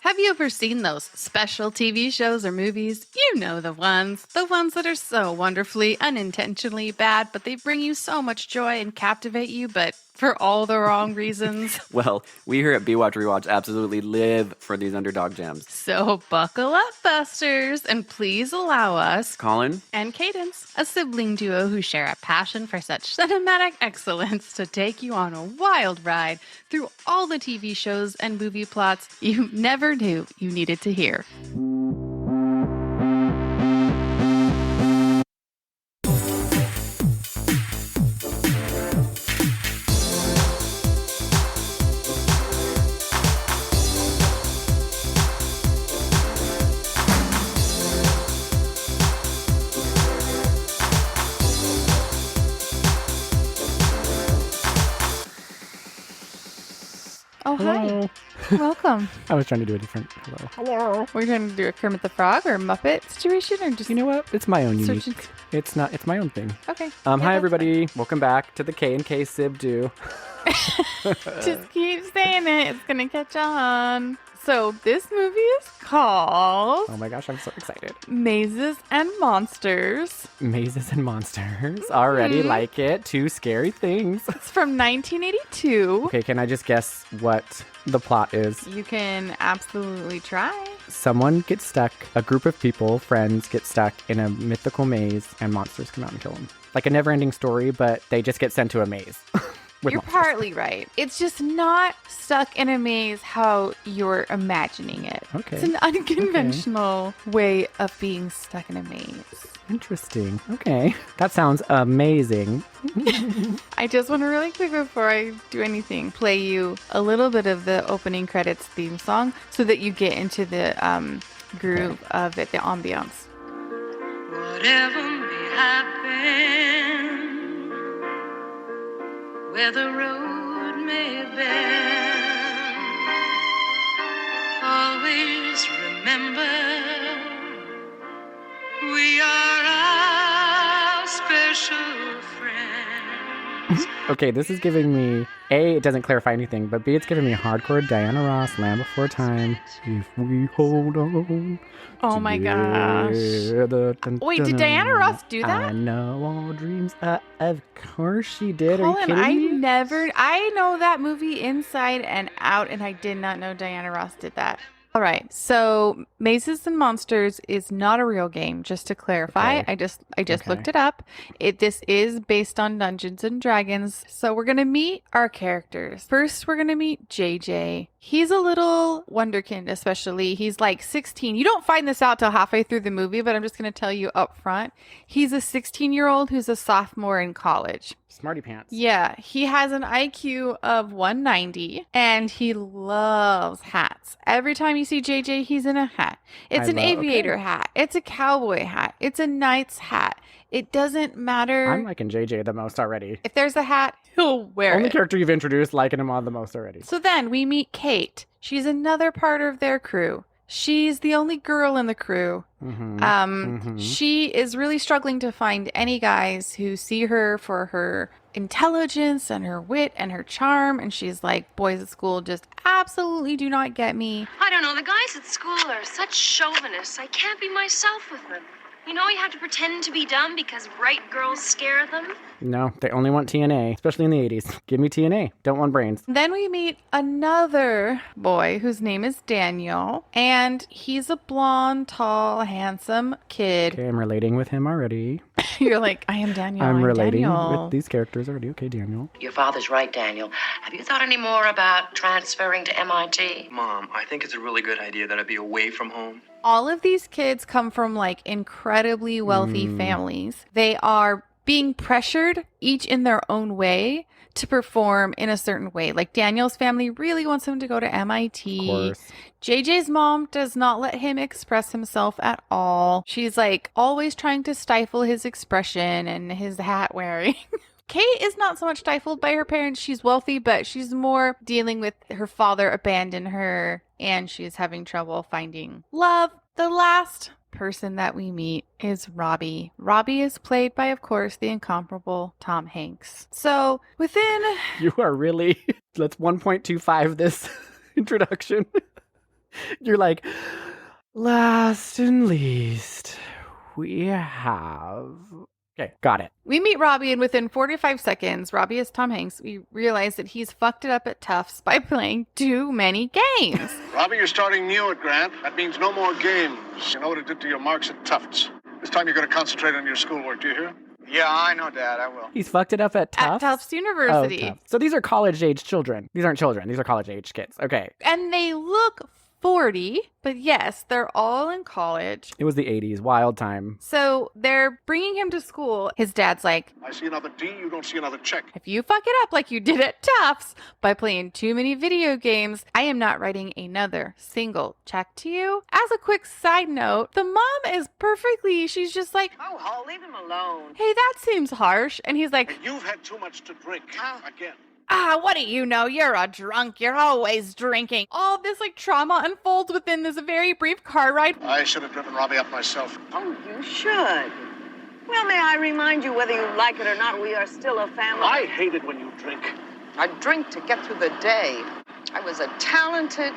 Have you ever seen those special TV shows or movies? You know the ones that are so wonderfully, unintentionally bad, but they bring you so much joy and captivate you, but for all the wrong reasons. Well, we here at B-Watch Rewatch absolutely live for these underdog gems. So buckle up, Busters, and please allow us, Kolin and Kaydence, a sibling duo who share a passion for such cinematic excellence, to take you on a wild ride through all the TV shows and movie plots you never knew you needed to hear. Oh, Hello. hi. Welcome. I was trying to do a different hello. We're trying to do a Kermit the Frog or a Muppet situation, or just You know what? It's my own unique. searching? It's my own thing. Okay. Hi everybody. Welcome back to the K&K Sib Do. Just keep saying it. It's going to catch on. So this movie is called Oh my gosh, I'm so excited. Mazes and Monsters. Mazes and monsters. Already like it. Two scary things. It's from 1982. Okay, can I just guess what the plot is? You can absolutely try. Someone gets stuck, a group of people, friends, get stuck in a mythical maze and monsters come out and kill them. Like a never-ending story, but they just get sent to a maze. With You're monsters. partly right. It's just not stuck in a maze how you're imagining it. Okay. It's an unconventional way of being stuck in a maze. Interesting. Okay. That sounds amazing. I just want to really quick before I do anything play you a little bit of the opening credits theme song so that you get into the groove of it, the ambiance. Whatever may happen, where the road may bend, always remember we are our special friends. Okay, this is giving me, A, it doesn't clarify anything, but B, it's giving me hardcore Diana Ross, Land Before Time. If we hold on. Oh my gosh. together, dun, Wait, did dun, Diana Ross do I that? know all dreams. Of course she did. Are you Colin, kidding me? I know that movie inside and out, and I did not know Diana Ross did that. All right, so Mazes and Monsters is not a real game, just to clarify. Okay. I just Okay. looked it up. This is based on Dungeons and Dragons. So we're gonna meet our characters. First, we're gonna meet JJ. He's a little wonderkind, especially. He's like 16. You don't find this out till halfway through the movie, but I'm just gonna tell you up front. He's a 16-year-old who's a sophomore in college. Smarty pants. Yeah, he has an IQ of 190 and he loves hats. Every time you see JJ, he's in a hat. It's an aviator hat. It's a cowboy hat. It's a knight's hat. It doesn't matter. I'm liking JJ the most already. If there's a hat, he'll wear Only it. character you've introduced, liking him on the most already. So then we meet Kate. She's another part of their crew. She's the only girl in the crew. She is really struggling to find any guys who see her for her intelligence and her wit and her charm. And she's like, boys at school just absolutely do not get me. I don't know, the guys at school are such chauvinists. I can't be myself with them. You know, you have to pretend to be dumb because bright girls scare them. No, they only want TNA, especially in the 80s. Give me TNA. Don't want brains. Then we meet another boy whose name is Daniel, and he's a blonde, tall, handsome kid. Okay, I'm relating with him already. You're like, I am Daniel. I'm relating Daniel. with these characters already. Okay, Daniel. Your father's right, Daniel. Have you thought any more about transferring to MIT? Mom, I think it's a really good idea that I be away from home. All of these kids come from like incredibly wealthy families. They are being pressured, each in their own way, to perform in a certain way. Like Daniel's family really wants him to go to MIT. Of course. JJ's mom does not let him express himself at all. She's like always trying to stifle his expression and his hat wearing. Kate is not so much stifled by her parents. She's wealthy, but she's more dealing with her father abandoned her and she's having trouble finding love. The last person that we meet is Robbie. Robbie is played by, of course, the incomparable Tom Hanks. So within... You are really... Let's 1.25 this introduction. You're like, last and least, we have... Okay, got it. We meet Robbie, and within 45 seconds, Robbie is Tom Hanks. We realize that he's fucked it up at Tufts by playing too many games. Robbie, you're starting new at Grant. That means no more games. You know what it did to your marks at Tufts. This time you're going to concentrate on your schoolwork, do you hear? Yeah, I know, Dad. I will. He's fucked it up at Tufts? At Tufts University. Oh, Tufts. So these are college-age children. These aren't children. These are college-age kids. Okay. And they look 40, but yes, they're all in college. It was the 80s. Wild time. So they're bringing him to school. His dad's like, I see another D, you don't see another check. if you fuck it up like you did at Tufts by playing too many video games, I am not writing another single check to you. As a quick side note, the mom is perfectly, she's just like, Oh, leave him alone. hey, that seems harsh. And he's like, You've had too much to drink. Again. what do you know? You're a drunk. You're always drinking. All this like trauma unfolds within this very brief car ride. I should have driven Robbie up myself. Oh, you should. Well, may I remind you, whether you like it or not, we are still a family. I hate it when you drink. I drink to get through the day. I was a talented,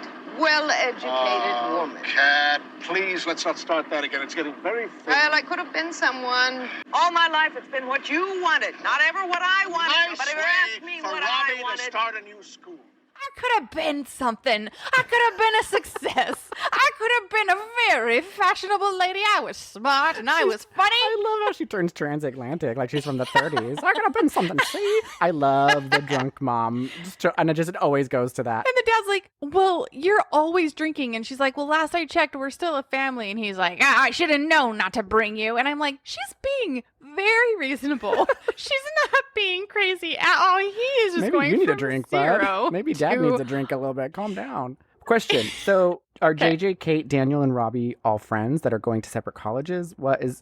well-educated woman. Cat, please, let's not start that again. It's getting very thin. Well, I could have been someone. All my life, it's been what you wanted, not ever what I wanted. Nice Nobody ever way asked me for what Robbie I wanted. to start a new school. I could have been something. I could have been a success. I could have been a very fashionable lady. I was smart and I was funny. I love how she turns transatlantic like she's from the 30s. I could have been something. See? I love the drunk mom. And it always goes to that. And the dad's like, well, you're always drinking. And she's like, well, last I checked, we're still a family. And he's like, I should have known not to bring you. And I'm like, she's being very reasonable. She's not being crazy at all. He is just Maybe going you need from a drink, zero bud. Maybe Dad to- needs a drink a little bit. Calm down. Question. So are Okay. JJ, Kate, Daniel, and Robbie all friends that are going to separate colleges?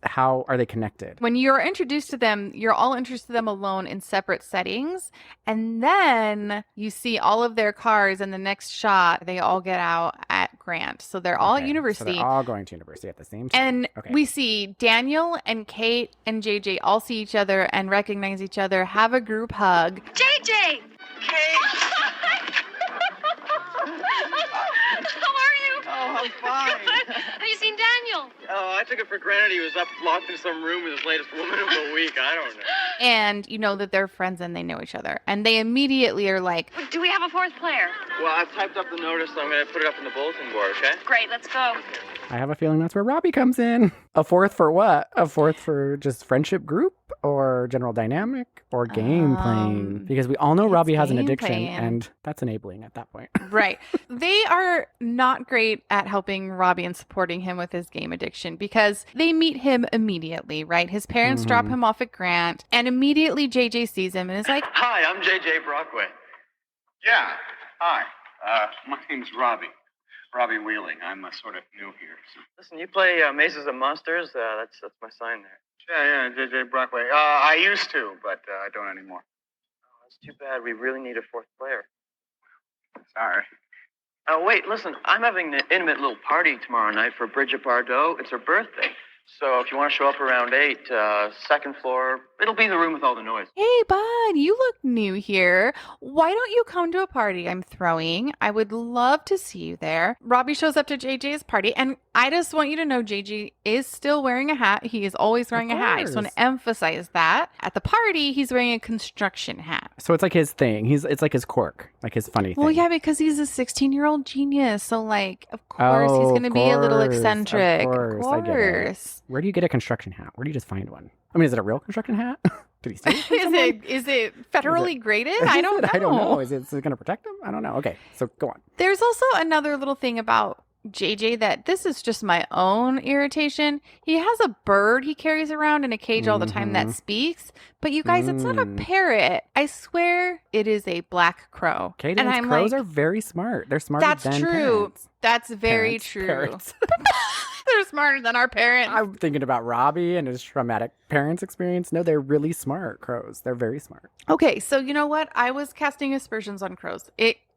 How are they connected? When you're introduced to them, you're all introduced to them alone in separate settings. And then you see all of their cars in the next shot. They all get out at Grant. So they're all at Okay, university. So they're all going to university at the same time. And Okay. we see Daniel and Kate and JJ all see each other and recognize each other, have a group hug. JJ! How are you? Oh, I'm fine. Good. Have you seen Daniel? Oh, I took it for granted he was up locked in some room with his latest woman of the week. I don't know. And you know that they're friends and they know each other. And they immediately are like, Do we have a fourth player? Well, I've typed up the notice, so I'm going to put it up on the bulletin board, okay? Great, let's go. I have a feeling that's where Robbie comes in. A fourth for what? A fourth for just friendship group or general dynamic or game playing? Because we all know it's Robbie has an game addiction playing. and that's enabling at that point. right. They are not great at helping Robbie and supporting him with his game addiction because they meet him immediately, right? His parents drop him off at Grant and immediately JJ sees him and is like, Hi, I'm JJ Brockway. Yeah. Hi. My name's Robbie. Robbie Wheeling. I'm sort of new here. So. Listen, you play Mazes and Monsters? That's my sign there. Yeah, JJ Brockway. I used to, but I don't anymore. Oh, that's too bad. We really need a fourth player. Sorry. Oh, wait, listen. I'm having an intimate little party tomorrow night for Bridget Bardot. It's her birthday. So if you want to show up around 8, second floor, it'll be the room with all the noise. hey, bud, you look new here. Why don't you come to a party I'm throwing? I would love to see you there. Robbie shows up to JJ's party, and I just want you to know JJ is still wearing a hat. He is always wearing a hat. I just want course. to emphasize that. At the party, he's wearing a construction hat. So it's like his thing. It's like his quirk, like his funny thing. Well, yeah, because he's a 16-year-old genius. So, like, of course, he's Oh, going to of be a little course, of eccentric. course, I get it. course. Where do you get a construction hat? Where do you just find one? I mean, is it a real construction hat? Did he steal it from someone? Is it federally graded? I don't know. I don't know. Is it going to protect him? I don't know. Okay, so go on. There's also another little thing about JJ that this is just my own irritation. He has a bird he carries around in a cage all the time that speaks, but you guys, it's not a parrot. I swear it is a black crow. Kaydence crows are very smart. They're smarter That's than true. parents. That's very Parents, true. parrots. They're smarter than our parents. I'm thinking about Robbie and his traumatic parents experience. No, they're really smart crows. They're very smart. Okay, so you know what? I was casting aspersions on crows.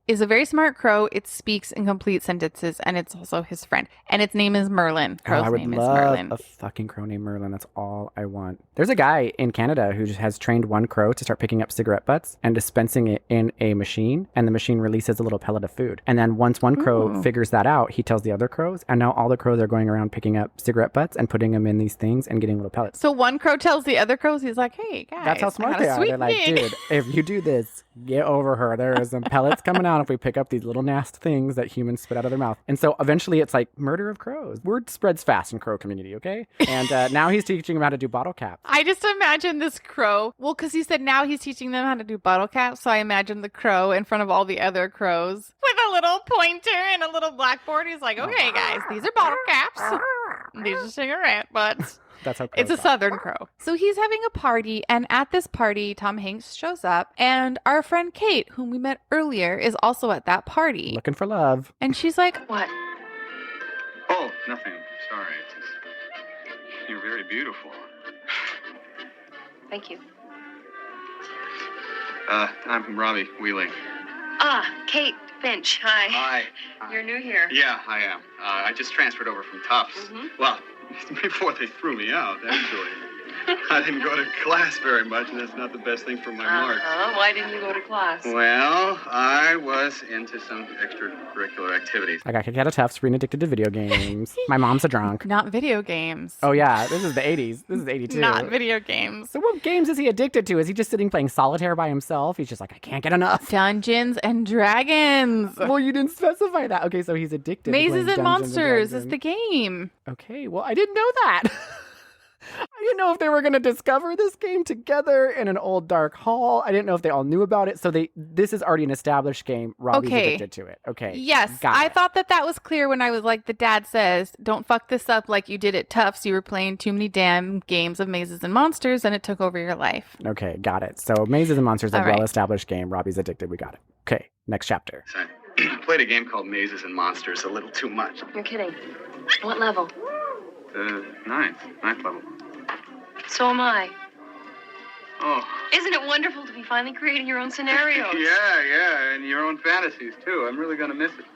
is a very smart crow. It speaks in complete sentences, and it's also his friend. And its name is Merlin. Crow's I would name is love Merlin. a fucking crow named Merlin. That's all I want. There's a guy in Canada who just has trained one crow to start picking up cigarette butts and dispensing it in a machine, and the machine releases a little pellet of food. And then once one crow figures that out, he tells the other crows, and now all the crows are going around picking up cigarette butts and putting them in these things and getting little pellets. So one crow tells the other crows, he's like, hey, guys, That's how smart they are. They're like, dude, if you do this, get over her. There are some pellets coming out if we pick up these little nasty things that humans spit out of their mouth. And so eventually it's like murder of crows. Word spreads fast in crow community, okay? And now he's teaching them how to do bottle caps. I just imagine this crow. Well, because he said now he's teaching them how to do bottle caps. So I imagine the crow in front of all the other crows with a little pointer and a little blackboard. He's like, okay, guys, these are bottle caps. These are cigarette butts. That's how it's a southern crow. So he's having a party, and at this party, Tom Hanks shows up, and our friend Kate, whom we met earlier, is also at that party. Looking for love. And she's like, What? Oh, nothing. Sorry. You're very beautiful. Thank you. I'm Robbie Wheeling. Ah, Kate Finch. Hi. Hi. You're new here. Yeah, I am. I just transferred over from Tufts. Mhm. Well, before they threw me out, actually. I didn't go to class very much, and that's not the best thing for my marks. Why didn't you go to class? Well, I was into some extracurricular activities. I got kicked out of Tufts being addicted to video games. My mom's a drunk. not video games. Oh, yeah. This is the 80s. This is 82. Not video games. So what games is he addicted to? Is he just sitting playing solitaire by himself? He's just like, I can't get enough. Dungeons and Dragons. Well, you didn't specify that. Okay, so he's addicted to Mazes playing and Dungeons Monsters is Dragons. the game. Okay, well, I didn't know that. I didn't know if they were going to discover this game together in an old dark hall. I didn't know if they all knew about it. So this is already an established game. Robbie's addicted to it. Okay. Yes, got I it. thought that was clear when I was like, the dad says, don't fuck this up like you did at Tufts. You were playing too many damn games of Mazes and Monsters and it took over your life. Okay, got it. So Mazes and Monsters, a All right. well-established game. Robbie's addicted. We got it. Okay, next chapter. So I played a game called Mazes and Monsters a little too much. You're kidding. What level? Ninth level. So am I. Oh. Isn't it wonderful to be finally creating your own scenarios? Yeah, and your own fantasies, too. I'm really going to miss it.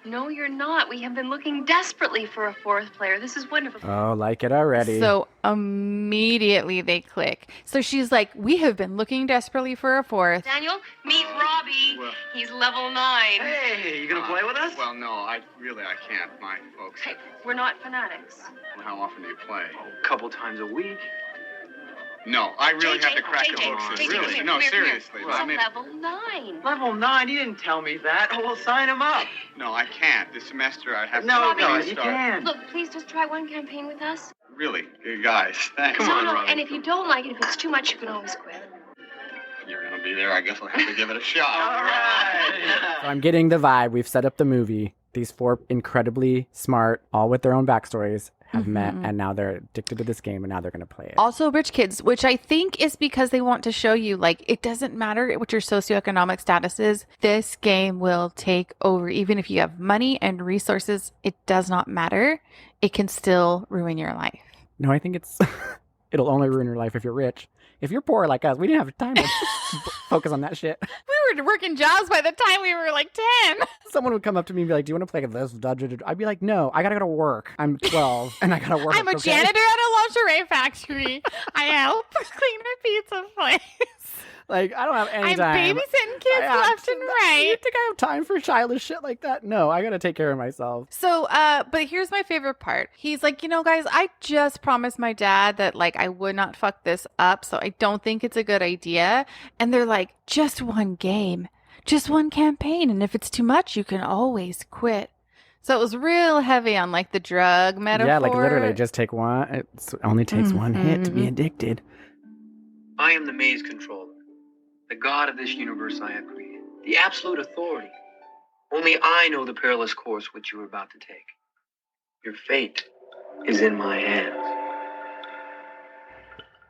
No, you're not. We have been looking desperately for a fourth player. This is wonderful. Oh, like it already. So immediately they click. So she's like, we have been looking desperately for a fourth. Daniel, meet Robbie. Well- He's level 9. Hey, you gonna play with us? Well, no, I can't. My folks. Hey, we're not fanatics. Well, how often do you play? A couple times a week. No, I really have to crack the JJ, hooks. JJ, Really? come here, No, come here, seriously. Come I here. mean, It's a level 9. Level 9? You didn't tell me that. Oh, well, sign him up. no, I can't. This semester I have No, to no, you start. can. Look, please just try one campaign with us. Really? You guys, thanks. Come no, on, no, Robbie. and if you don't like it, if it's too much, you can always quit. You're going to be there. I guess I'll have to give it a shot. All right. So I'm getting the vibe. We've set up the movie. These 4 incredibly smart, all with their own backstories, have met, and now they're addicted to this game, and now they're going to play it. Also rich kids, which I think is because they want to show you, like, it doesn't matter what your socioeconomic status is. This game will take over. Even if you have money and resources, it does not matter. It can still ruin your life. No, I think it'll only ruin your life if you're rich. If you're poor like us, we didn't have time to focus on that shit. We were working jobs by the time we were like 10. Someone would come up to me and be like, do you want to play this dungeon? I'd be like, no, I gotta go to work. I'm 12 and I gotta work. I'm a okay? janitor at a lingerie factory. I help clean a pizza place. Like, I don't have any I'm time. babysitting kids left and You right. think I have time for childish shit like that? No, I gotta take care of myself. So, but here's my favorite part. He's like, guys, I just promised my dad that, like, I would not fuck this up, so I don't think it's a good idea. And they're like, just one game, just one campaign, and if it's too much, you can always quit. So it was real heavy on, like, the drug metaphor. Yeah, like literally just take one. It only takes one hit to be Mhm. addicted. I am the maze controller, the god of this universe I have created, the absolute authority. Only I know the perilous course which you are about to take. Your fate is in my hands.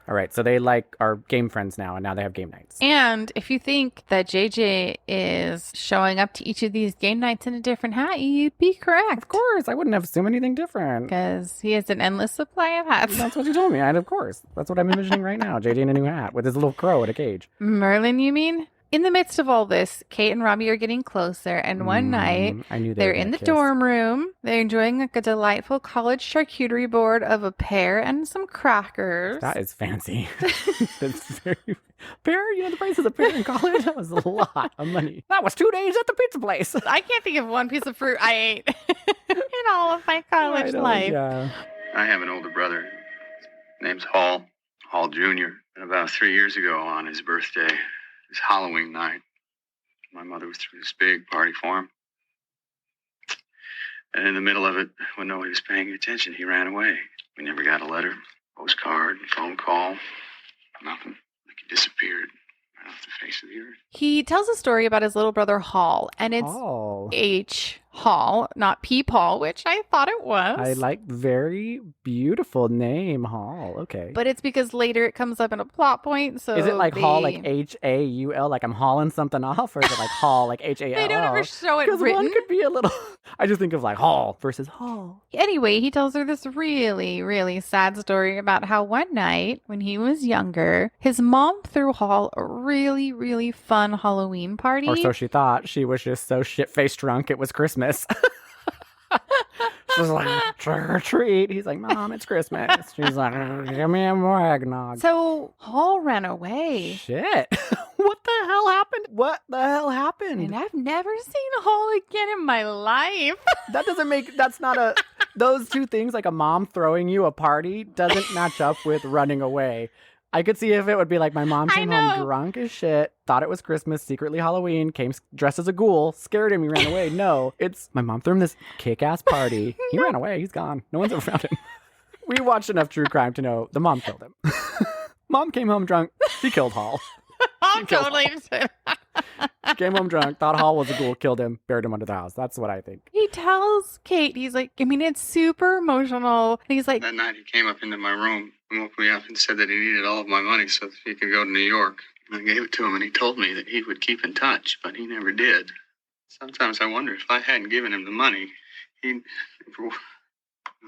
All right, so they are game friends now, and now they have game nights. And if you think that JJ is showing up to each of these game nights in a different hat, you'd be correct. Of course, I wouldn't assume anything different. Because he has an endless supply of hats. That's what you told me. Of course. That's what I'm envisioning right now. JJ in a new hat with his little crow in a cage. Merlin, you mean? in the midst of all this, Kate and Robbie are getting closer, and one night I knew they're were in gonna the kiss. dorm room. They're enjoying like a delightful college charcuterie board of a pear and some crackers. That is fancy. That's very pear. You know the price of the pear in college. That was a lot of money. That was 2 days at the pizza place. I can't think of one piece of fruit I ate in all of my college life. Yeah. I have an older brother. His name's Hall Jr. And about 3 years ago on his birthday, it was Halloween night, my mother was throwing this big party for him. And in the middle of it, when nobody was paying attention, he ran away. We never got a letter, postcard, phone call, nothing. Like he disappeared right off the face of the earth. He tells a story about his little brother Hall, and it's Hall. H. Hall, not P. Paul, which I thought it was. I like very beautiful name, Hall. Okay. But it's because later it comes up in a plot point. So is it like Hall, like H-A-U-L, like I'm hauling something off, or is it like Hall, like H-A-L-L? They don't ever show it Because written. one could be a little. I just think of like Hall versus Hall. Anyway, he tells her this really, really sad story about how one night when he was younger, his mom threw Hall a really, really fun Halloween party. Or so she thought. She was just so shit-faced drunk it was Christmas. She's like, trick or treat. He's like, Mom, it's Christmas. She's like, give me more eggnog. So Hall ran away. Shit. What the hell happened? What the hell happened? And I've never seen Hall again in my life. That doesn't make, that's not a, those two things, like a mom throwing you a party, doesn't match up with running away. I could see if it would be like my mom came home drunk as shit, thought it was Christmas, secretly Halloween, came dressed as a ghoul, scared him, he ran away. No, it's my mom threw him this kick-ass party. He ran away. He's gone. No one's ever found him. We watched enough true crime to know the mom killed him. Mom came home drunk. She killed Hall. I'm totally. She came home drunk, thought Hall was a ghoul, killed him, buried him under the house. That's what I think. He tells Kate, he's like, I mean, it's super emotional. And he's like, That night he came up into my room and woke me up and said that he needed all of my money so that he could go to New York. I gave it to him and he told me that he would keep in touch, but he never did. Sometimes I wonder if I hadn't given him the money, he'd...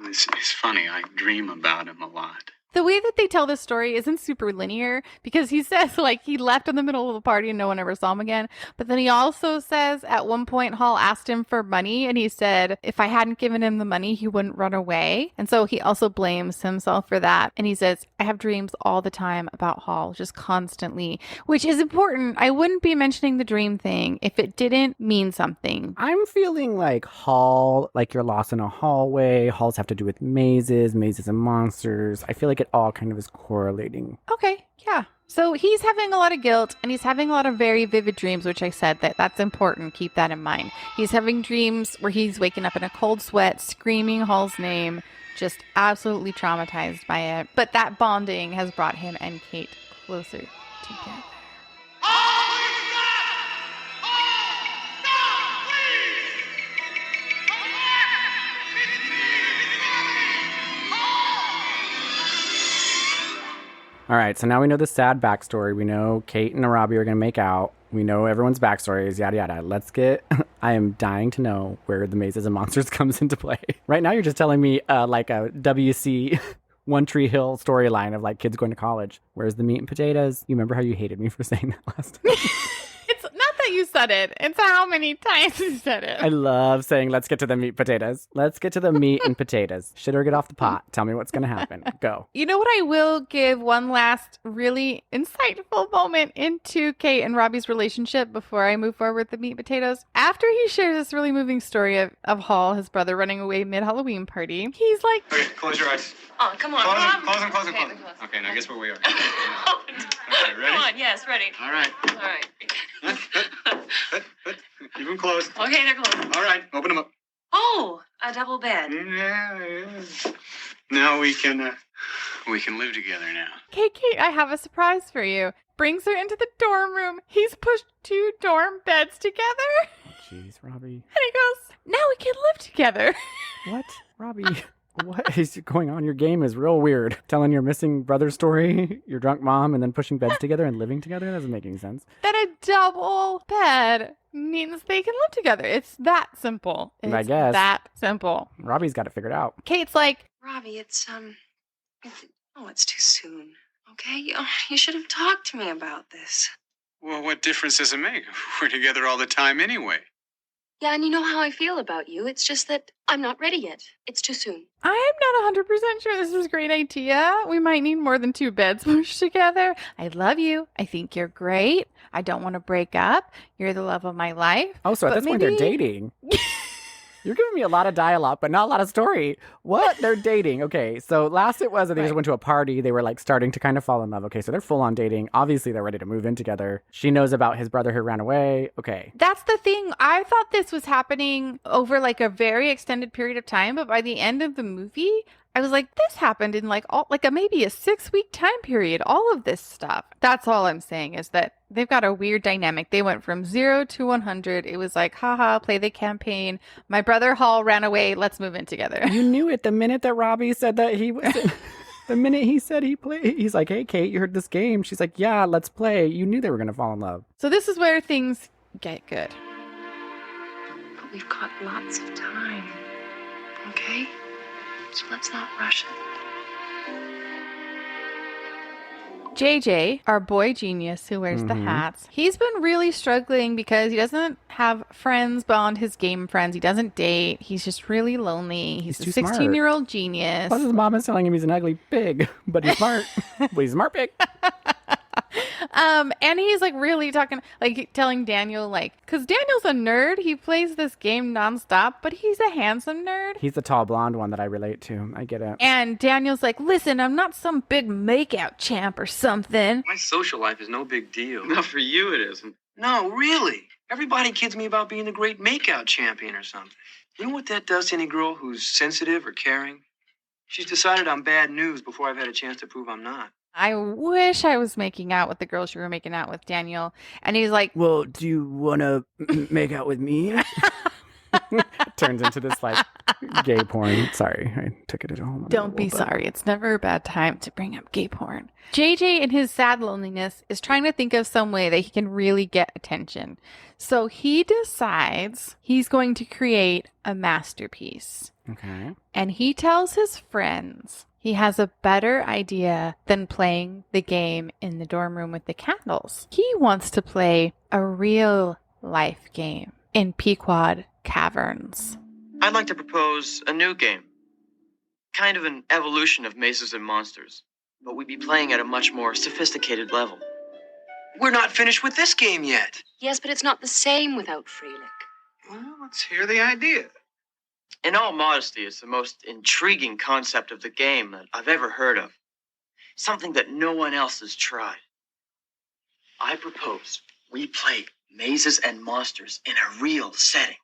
It's funny, I dream about him a lot. the way that they tell this story isn't super linear because he says like he left in the middle of a party and no one ever saw him again. But then he also says at one point Hall asked him for money and he said if I hadn't given him the money, he wouldn't run away. And so he also blames himself for that. And he says, I have dreams all the time about Hall, just constantly, which is important. I wouldn't be mentioning the dream thing if it didn't mean something. I'm feeling like Hall, like you're lost in a hallway. Halls have to do with mazes and monsters. I feel like it all kind of is correlating. Okay, yeah. So he's having a lot of guilt and he's having a lot of very vivid dreams, which I said that's important. Keep that in mind. He's having dreams where he's waking up in a cold sweat, screaming Hall's name, just absolutely traumatized by it. But that bonding has brought him and Kate closer together. All right, so now we know the sad backstory. We know Kate and Robbie are going to make out. We know everyone's backstory is yada yada. Let's get... I am dying to know where the Mazes and Monsters comes into play. Right now you're just telling me like a WC One Tree Hill storyline of like kids going to college. Where's the meat and potatoes? You remember how you hated me for saying that last time? It's not that you said it. It's how many times you said it. I love saying, let's get to the meat potatoes. Let's get to the meat and potatoes. Shit or get off the pot. Tell me what's going to happen. Go. You know what? I will give one last really insightful moment into Kate and Robbie's relationship before I move forward with the meat potatoes. After he shares this really moving story of Hall, his brother, running away mid-Halloween party, he's like... Okay, close your eyes. Oh, come on. Close them. Okay, now guess where we are. Okay, ready? Come on, yes, ready. All right. All right. Keep them closed. Okay, they're closed. All right, open them up. Oh, a double bed. Yeah. Now we can live together now. Kate, I have a surprise for you. Brings her into the dorm room. He's pushed 2 dorm beds together. Jeez, Robbie. And he goes, now we can live together. What? Robbie, what is going on? Your game is real weird. Telling your missing brother story, your drunk mom, and then pushing beds together and living together? That doesn't make any sense. That a double bed means they can live together. It's that simple. I guess. That simple. Robbie's got it figured out. Kate's like, Robbie, it's too soon. Okay? You should have talked to me about this. Well, what difference does it make? We're together all the time anyway. Yeah, and you know how I feel about you. It's just that I'm not ready yet. It's too soon. I am not 100% sure this was a great idea. We might need more than 2 beds pushed together. I love you. I think you're great. I don't want to break up. You're the love of my life. Oh, so at this point they're dating. You're giving me a lot of dialogue, but not a lot of story. What? They're dating. Okay, so last it was that they just went to a party. They were like starting to kind of fall in love. Okay, so they're full on dating. Obviously, they're ready to move in together. She knows about his brother who ran away. Okay. That's the thing. I thought this was happening over like a very extended period of time, but by the end of the movie, I was like, this happened in like maybe a 6-week time period. All of this stuff. That's all I'm saying is that they've got a weird dynamic. They went from 0 to 100. It was like, haha, play the campaign. My brother Hall ran away. Let's move in together. You knew it the minute that Robbie said that he was. The minute he said he played, he's like, hey, Kate, you heard this game. She's like, yeah, let's play. You knew they were going to fall in love. So this is where things get good. But we've got lots of time. Okay? So let's not rush it. JJ, our boy genius who wears the hats, he's been really struggling because he doesn't have friends beyond his game friends. He doesn't date. He's just really lonely. He's a 16-year-old genius. Plus his mom is telling him he's an ugly pig, but he's smart. But he's a smart pig. And he's like really talking, like telling Daniel, like, because Daniel's a nerd. He plays this game nonstop, but he's a handsome nerd. He's the tall blonde one that I relate to. I get it. And Daniel's like, listen, I'm not some big makeout champ or something. My social life is no big deal. Not for you, it isn't. No, really. Everybody kids me about being the great makeout champion or something. You know what that does to any girl who's sensitive or caring? She's decided I'm bad news before I've had a chance to prove I'm not. I wish I was making out with the girls you were making out with, Daniel. And he's like, well, do you want to make out with me? Turns into this like gay porn. Sorry, I took it at home. Don't be sorry. It's never a bad time to bring up gay porn. JJ, in his sad loneliness, is trying to think of some way that he can really get attention. So he decides he's going to create a masterpiece. Okay. And he tells his friends he has a better idea than playing the game in the dorm room with the candles. He wants to play a real life game in Pequod Caverns. I'd like to propose a new game. Kind of an evolution of Mazes and Monsters, but we'd be playing at a much more sophisticated level. We're not finished with this game yet. Yes, but it's not the same without Freelick. Well, let's hear the idea. In all modesty, it's the most intriguing concept of the game that I've ever heard of. Something that no one else has tried. I propose we play Mazes and Monsters in a real setting.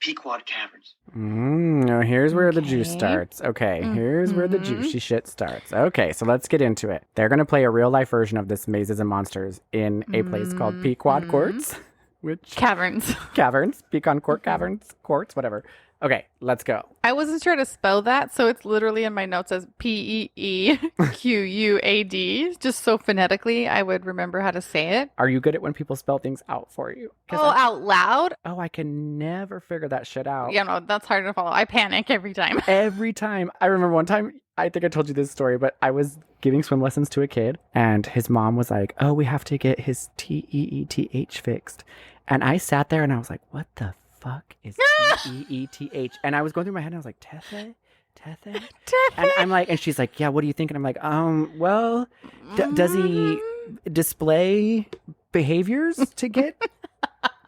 Pequod Caverns. No, here's where the juice starts. Okay, here's where the juicy shit starts. Okay, so let's get into it. They're going to play a real life version of this Mazes and Monsters in a place called Pequod Courts. Which Caverns. Pecan Court Caverns, Courts, whatever. Okay, let's go. I wasn't sure to spell that, so it's literally in my notes as Peequuad, just so phonetically I would remember how to say it. Are you good at when people spell things out for you? Out loud? Oh, I can never figure that shit out. Yeah, no, that's hard to follow. I panic every time. Every time. I remember one time, I think I told you this story, but I was giving swim lessons to a kid, and his mom was like, oh, we have to get his T-E-E-T-H fixed. And I sat there and I was like, what the fuck is T-E-E-T-H? And I was going through my head and I was like, Tethe? And I'm like, and she's like, yeah, what do you think? And I'm like, well, does he display behaviors to get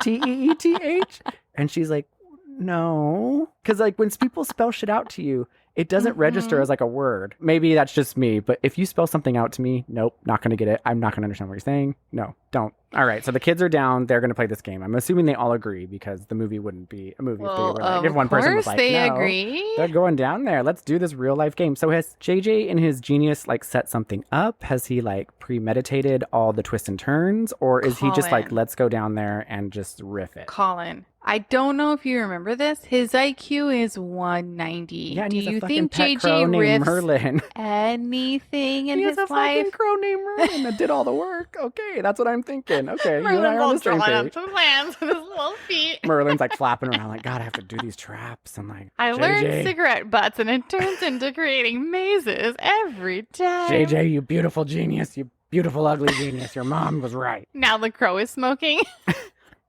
T-E-E-T-H? And she's like, no. Because like when people spell shit out to you, it doesn't register as like a word. Maybe that's just me, but if you spell something out to me, nope, not going to get it. I'm not going to understand what you're saying. No, don't. All right, so the kids are down. They're going to play this game. I'm assuming they all agree because the movie wouldn't be a movie if one person was like, they no, agree. They're going down there. Let's do this real life game. So has JJ in his genius like set something up? Has he like premeditated all the twists and turns? Or is he just like, let's go down there and just riff it? Kolin, I don't know if you remember this. His IQ is 190. Yeah, and do he's a you fucking think pet JJ crow named riffs Merlin. anything in He his has a life? fucking crow named Merlin that did all the work. Okay, that's what I'm thinking. Okay, you and I Merlin's are on all the same drawing up page. some plans with his little feet. Merlin's like flapping around like, God, I have to do these traps. I'm like, I learned JJ. cigarette butts and it turns into creating mazes every time. JJ, you beautiful genius, you Beautiful, ugly genius. Your mom was right. Now the crow is smoking.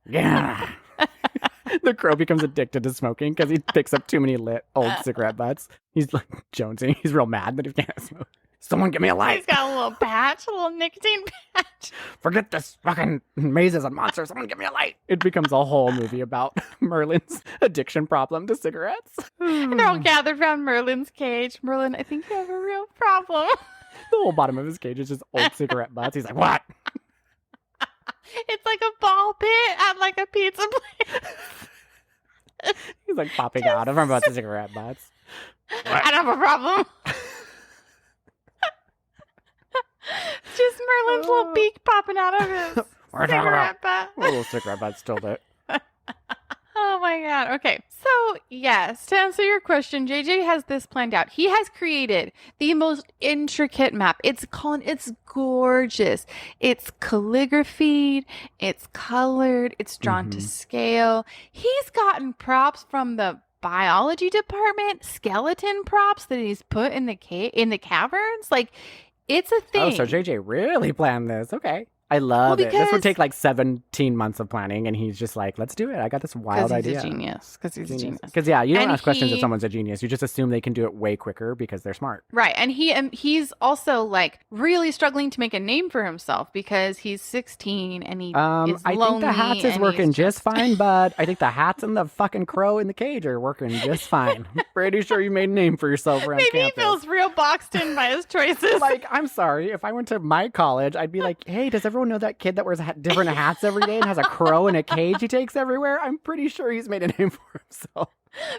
Yeah. The crow becomes addicted to smoking because he picks up too many lit old cigarette butts. He's like jonesing. He's real mad that he can't smoke. Someone give me a light. He's got a little patch, a little nicotine patch. Forget this fucking mazes and monsters. Someone give me a light. It becomes a whole movie about Merlin's addiction problem to cigarettes. And they're all gathered around Merlin's cage. Merlin, I think you have a real problem. The whole bottom of his cage is just old cigarette butts. He's like, what? It's like a ball pit at like a pizza place. He's like popping out of him about the cigarette butts. I don't have a problem. Just Merlin's little beak popping out of his cigarette butt. Little cigarette butt still do. Oh my god. Okay. So, yes, to answer your question, JJ has this planned out. He has created the most intricate map. It's gorgeous. It's calligraphied, it's colored, it's drawn to scale. He's gotten props from the biology department, skeleton props that he's put in the caverns. Like, it's a thing. Oh, so JJ really planned this. Okay. I love it. This would take like 17 months of planning, and he's just like, let's do it. I got this wild idea. Because he's a genius. Because he's a genius. Because, yeah, you don't ask questions if someone's a genius. You just assume they can do it way quicker because they're smart. Right. And he's also like really struggling to make a name for himself because he's 16 and he is lonely. I think the hats is working just fine, bud. I think the hats and the fucking crow in the cage are working just fine. I'm pretty sure you made a name for yourself around Maybe campus. he feels real boxed in by his choices. Like, I'm sorry. If I went to my college, I'd be like, hey, does everyone know that kid that wears different hats every day and has a crow in a cage he takes everywhere? I'm pretty sure he's made a name for himself.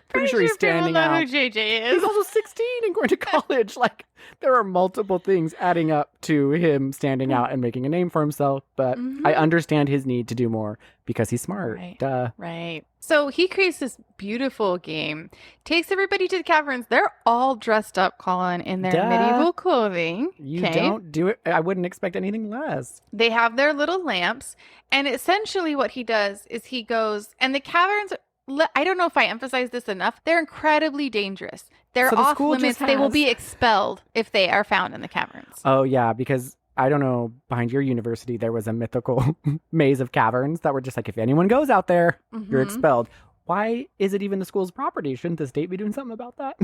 Pretty sure he's standing people know out. who JJ is. He's also 16 and going to college. Like, there are multiple things adding up to him standing out and making a name for himself. But I understand his need to do more because he's smart. Right. Duh. Right. So he creates this beautiful game, takes everybody to the caverns. They're all dressed up, Colin, in their medieval clothing. You don't do it. I wouldn't expect anything less. They have their little lamps. And essentially what he does is he goes, and the caverns, I don't know if I emphasize this enough, they're incredibly dangerous. They're So the off school limits. just They will has- be expelled if they are found in the caverns. Oh, yeah, because I don't know, behind your university, there was a mythical maze of caverns that were just like, if anyone goes out there, you're expelled. Why is it even the school's property? Shouldn't the state be doing something about that?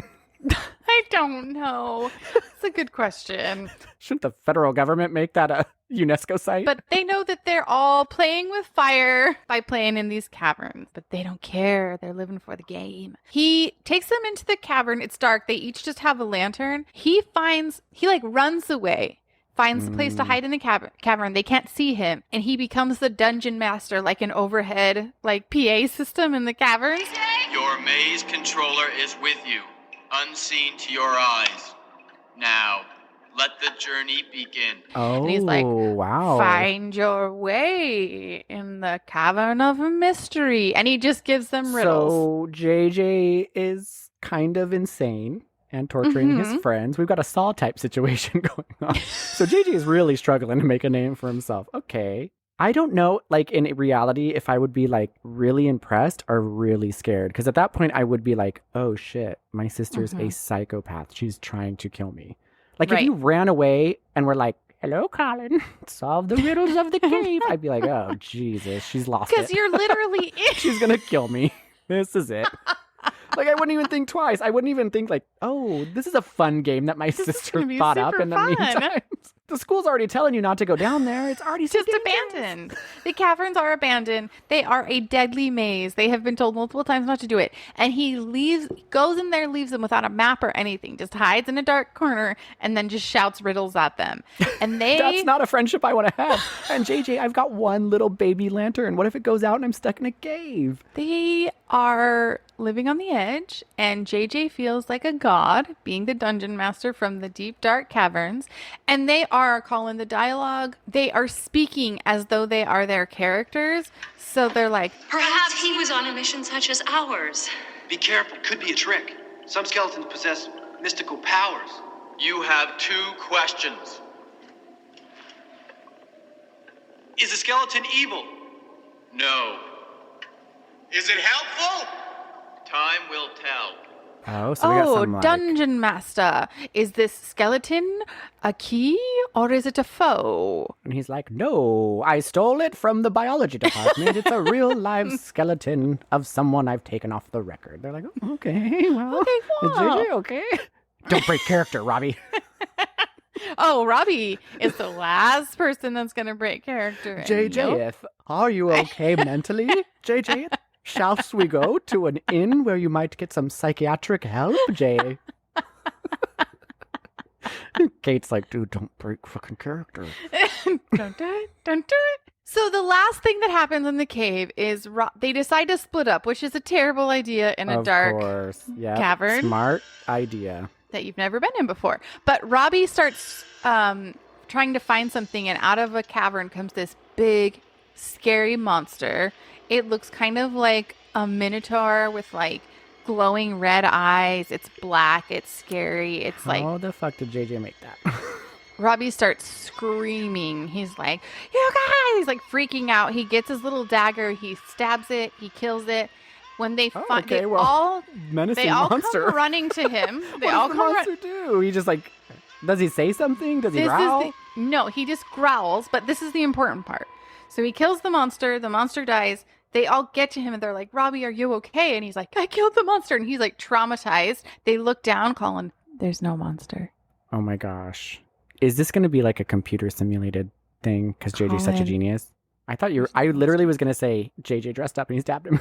I don't know. It's a good question. Shouldn't the federal government make that a UNESCO site? But they know that they're all playing with fire by playing in these caverns. But they don't care. They're living for the game. He takes them into the cavern. It's dark. They each just have a lantern. He runs away. Finds a place to hide in the cavern. They can't see him. And he becomes the dungeon master, like an overhead, like PA system in the caverns. Your maze controller is with you, unseen to your eyes. Now, let the journey begin. Oh, And he's like, wow. Find your way in the cavern of mystery. And he just gives them riddles. So JJ is kind of insane and torturing his friends. We've got a Saw type situation going on. So JJ is really struggling to make a name for himself. Okay. I don't know, like, in reality, if I would be, like, really impressed or really scared. Because at that point, I would be like, oh, shit, my sister's a psychopath. She's trying to kill me. Like, if you ran away and were like, hello, Colin, solve the riddles of the cave, I'd be like, oh, Jesus, she's lost it. Because you're literally She's going to kill me. This is it. Like, I wouldn't even think twice. I wouldn't even think, like, oh, this is a fun game that my sister gonna be thought up super in the fun. meantime. The school's already telling you not to go down there. It's already so just abandoned. The caverns are abandoned. They are a deadly maze. They have been told multiple times not to do it. And he goes in there, leaves them without a map or anything, just hides in a dark corner and then just shouts riddles at them. And That's not a friendship I want to have. And JJ, I've got one little baby lantern. What if it goes out and I'm stuck in a cave? They are living on the edge, and JJ feels like a god, being the dungeon master from the deep, dark caverns. And they are, Colin, the dialogue, they are speaking as though they are their characters. So they're like, Perhaps he was on a mission such as ours. Be careful, could be a trick. Some skeletons possess mystical powers. You have 2 questions. Is the skeleton evil? No. Is it helpful? Time will tell. Oh, so we got some like... Dungeon Master. Is this skeleton a key or is it a foe? And he's like, no, I stole it from the biology department. It's a real live skeleton of someone I've taken off the record. They're like, oh, okay, well, Okay, cool. is JJ okay? Don't break character, Robbie. Oh, Robbie is the last person that's going to break character. and JJ, are you okay mentally? JJ, shall we go to an inn where you might get some psychiatric help, Jay? Kate's like, dude, don't break fucking character. Don't do it. Don't do it. So the last thing that happens in the cave is they decide to split up, which is a terrible idea in a dark cavern. Smart idea. That you've never been in before. But Robbie starts trying to find something, and out of a cavern comes this big, scary monster. It looks kind of like a minotaur with like glowing red eyes. It's black. It's scary. It's like... How the fuck did JJ make that? Robbie starts screaming. He's like, you guys! He's like freaking out. He gets his little dagger. He stabs it. He kills it. When they find, okay, they well, all menacing monster. Come running to him. They what all does the come monster do? He just like, does he say something? Does he growl? No, he just growls. But this is the important part. So he kills the monster. The monster dies. They all get to him and they're like, Robbie, are you okay? And he's like, I killed the monster. And he's like traumatized. They look down, Kolin. There's no monster. Oh my gosh. Is this going to be like a computer simulated thing? Because JJ's such a genius. I thought I literally was going to say JJ dressed up and he stabbed him.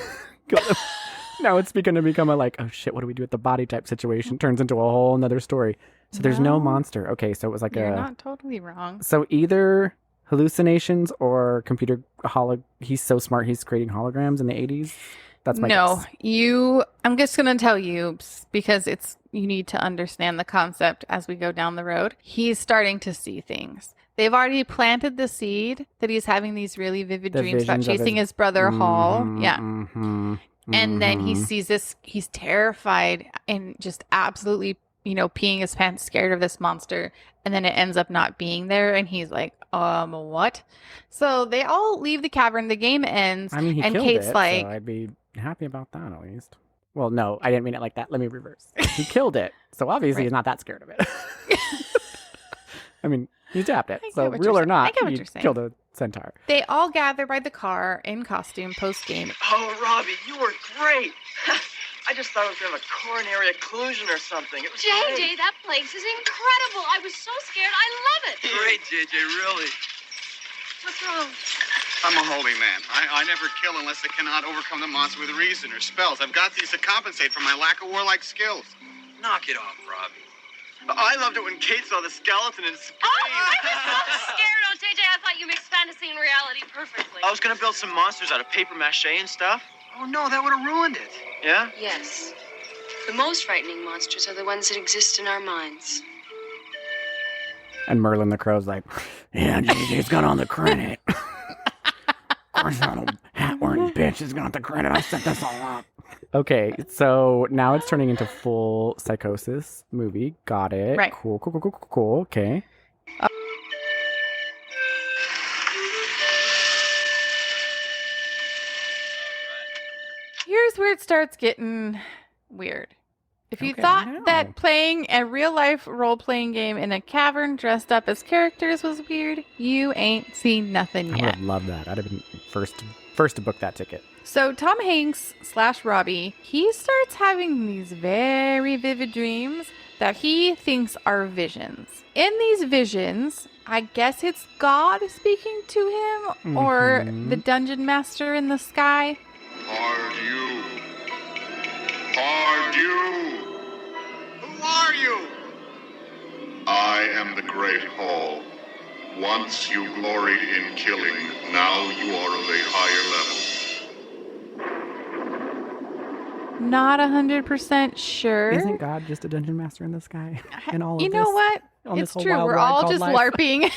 Now it's going to become a like, oh shit, what do we do with the body type situation? Turns into a whole nother story. So there's no monster. Okay, so it was like You're not totally wrong. So either hallucinations or computer he's so smart he's creating holograms in the 80s. That's my guess. I'm just going to tell you because you need to understand the concept as we go down the road. He's starting to see things. They've already planted the seed that he's having these really vivid dreams about chasing his brother Hall. Yeah. And then he sees this, he's terrified and just absolutely, peeing his pants, scared of this monster. And then it ends up not being there. And he's like, what? So they all leave the cavern. The game ends. I mean, he and killed Kate's it, like, so I'd be happy about that at least. Well, no, I didn't mean it like that. Let me reverse. He killed it. So obviously he's not that scared of it. I mean, he tapped it. So real or not, he killed a centaur. They all gather by the car in costume post-game. Oh, Robbie, you were great. I just thought it was going to have a coronary occlusion or something. It was JJ, great. that place is incredible. I was so scared. I love it. Great, JJ, really. What's wrong? I'm a holy man. I never kill unless I cannot overcome the monster with reason or spells. I've got these to compensate for my lack of warlike skills. Knock it off, Robbie. I loved it when Kate saw the skeleton and screamed. Oh, I was so scared. Oh, JJ, I thought you mixed fantasy and reality perfectly. I was going to build some monsters out of paper mache and stuff. Oh, no, that would have ruined it. Yeah? Yes. The most frightening monsters are the ones that exist in our minds. And Merlin the Crow's like, yeah, JJ's got on the credit. Of course, that little hat-wearing bitch has got the credit. I set this all up. Okay, so now it's turning into full psychosis movie. Got it. Right. Cool. Okay. Here's where it starts getting weird. If you thought that playing a real-life role-playing game in a cavern dressed up as characters was weird, you ain't seen nothing yet. I would have loved that. I'd have been first to book that ticket. So Tom Hanks / Robbie, he starts having these very vivid dreams that he thinks are visions. In these visions, I guess it's God speaking to him or the dungeon master in the sky. Are you? Who are you? I am the Great Hall. Once you gloried in killing, now you are of a higher level. Not 100% sure. Isn't God just a dungeon master in the sky? And all of you know what? It's true. We're all just LARPing.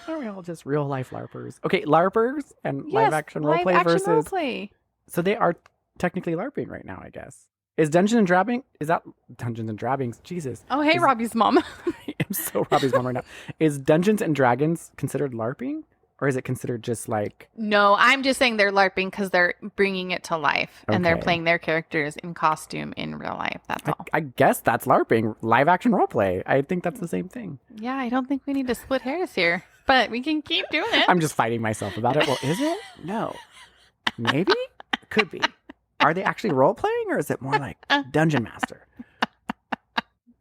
Aren't we all just real life LARPers? Okay, LARPers and live action roleplay versus. Roleplay. So they are technically LARPing right now, I guess. Is Dungeons and Dragons? Is that Dungeons and Dragons? Jesus. Oh, hey, Robbie's mom. I'm so Robbie's mom right now. Is Dungeons and Dragons considered LARPing? Or is it considered just like... No, I'm just saying they're LARPing because they're bringing it to life. And they're Okay. playing their characters in costume in real life. That's all. I guess that's LARPing, live action role play. I think that's the same thing. Yeah, I don't think we need to split hairs here. But we can keep doing it. I'm just fighting myself about it. Well, is it? No. Maybe? Could be. Are they actually role playing or is it more like Dungeon Master?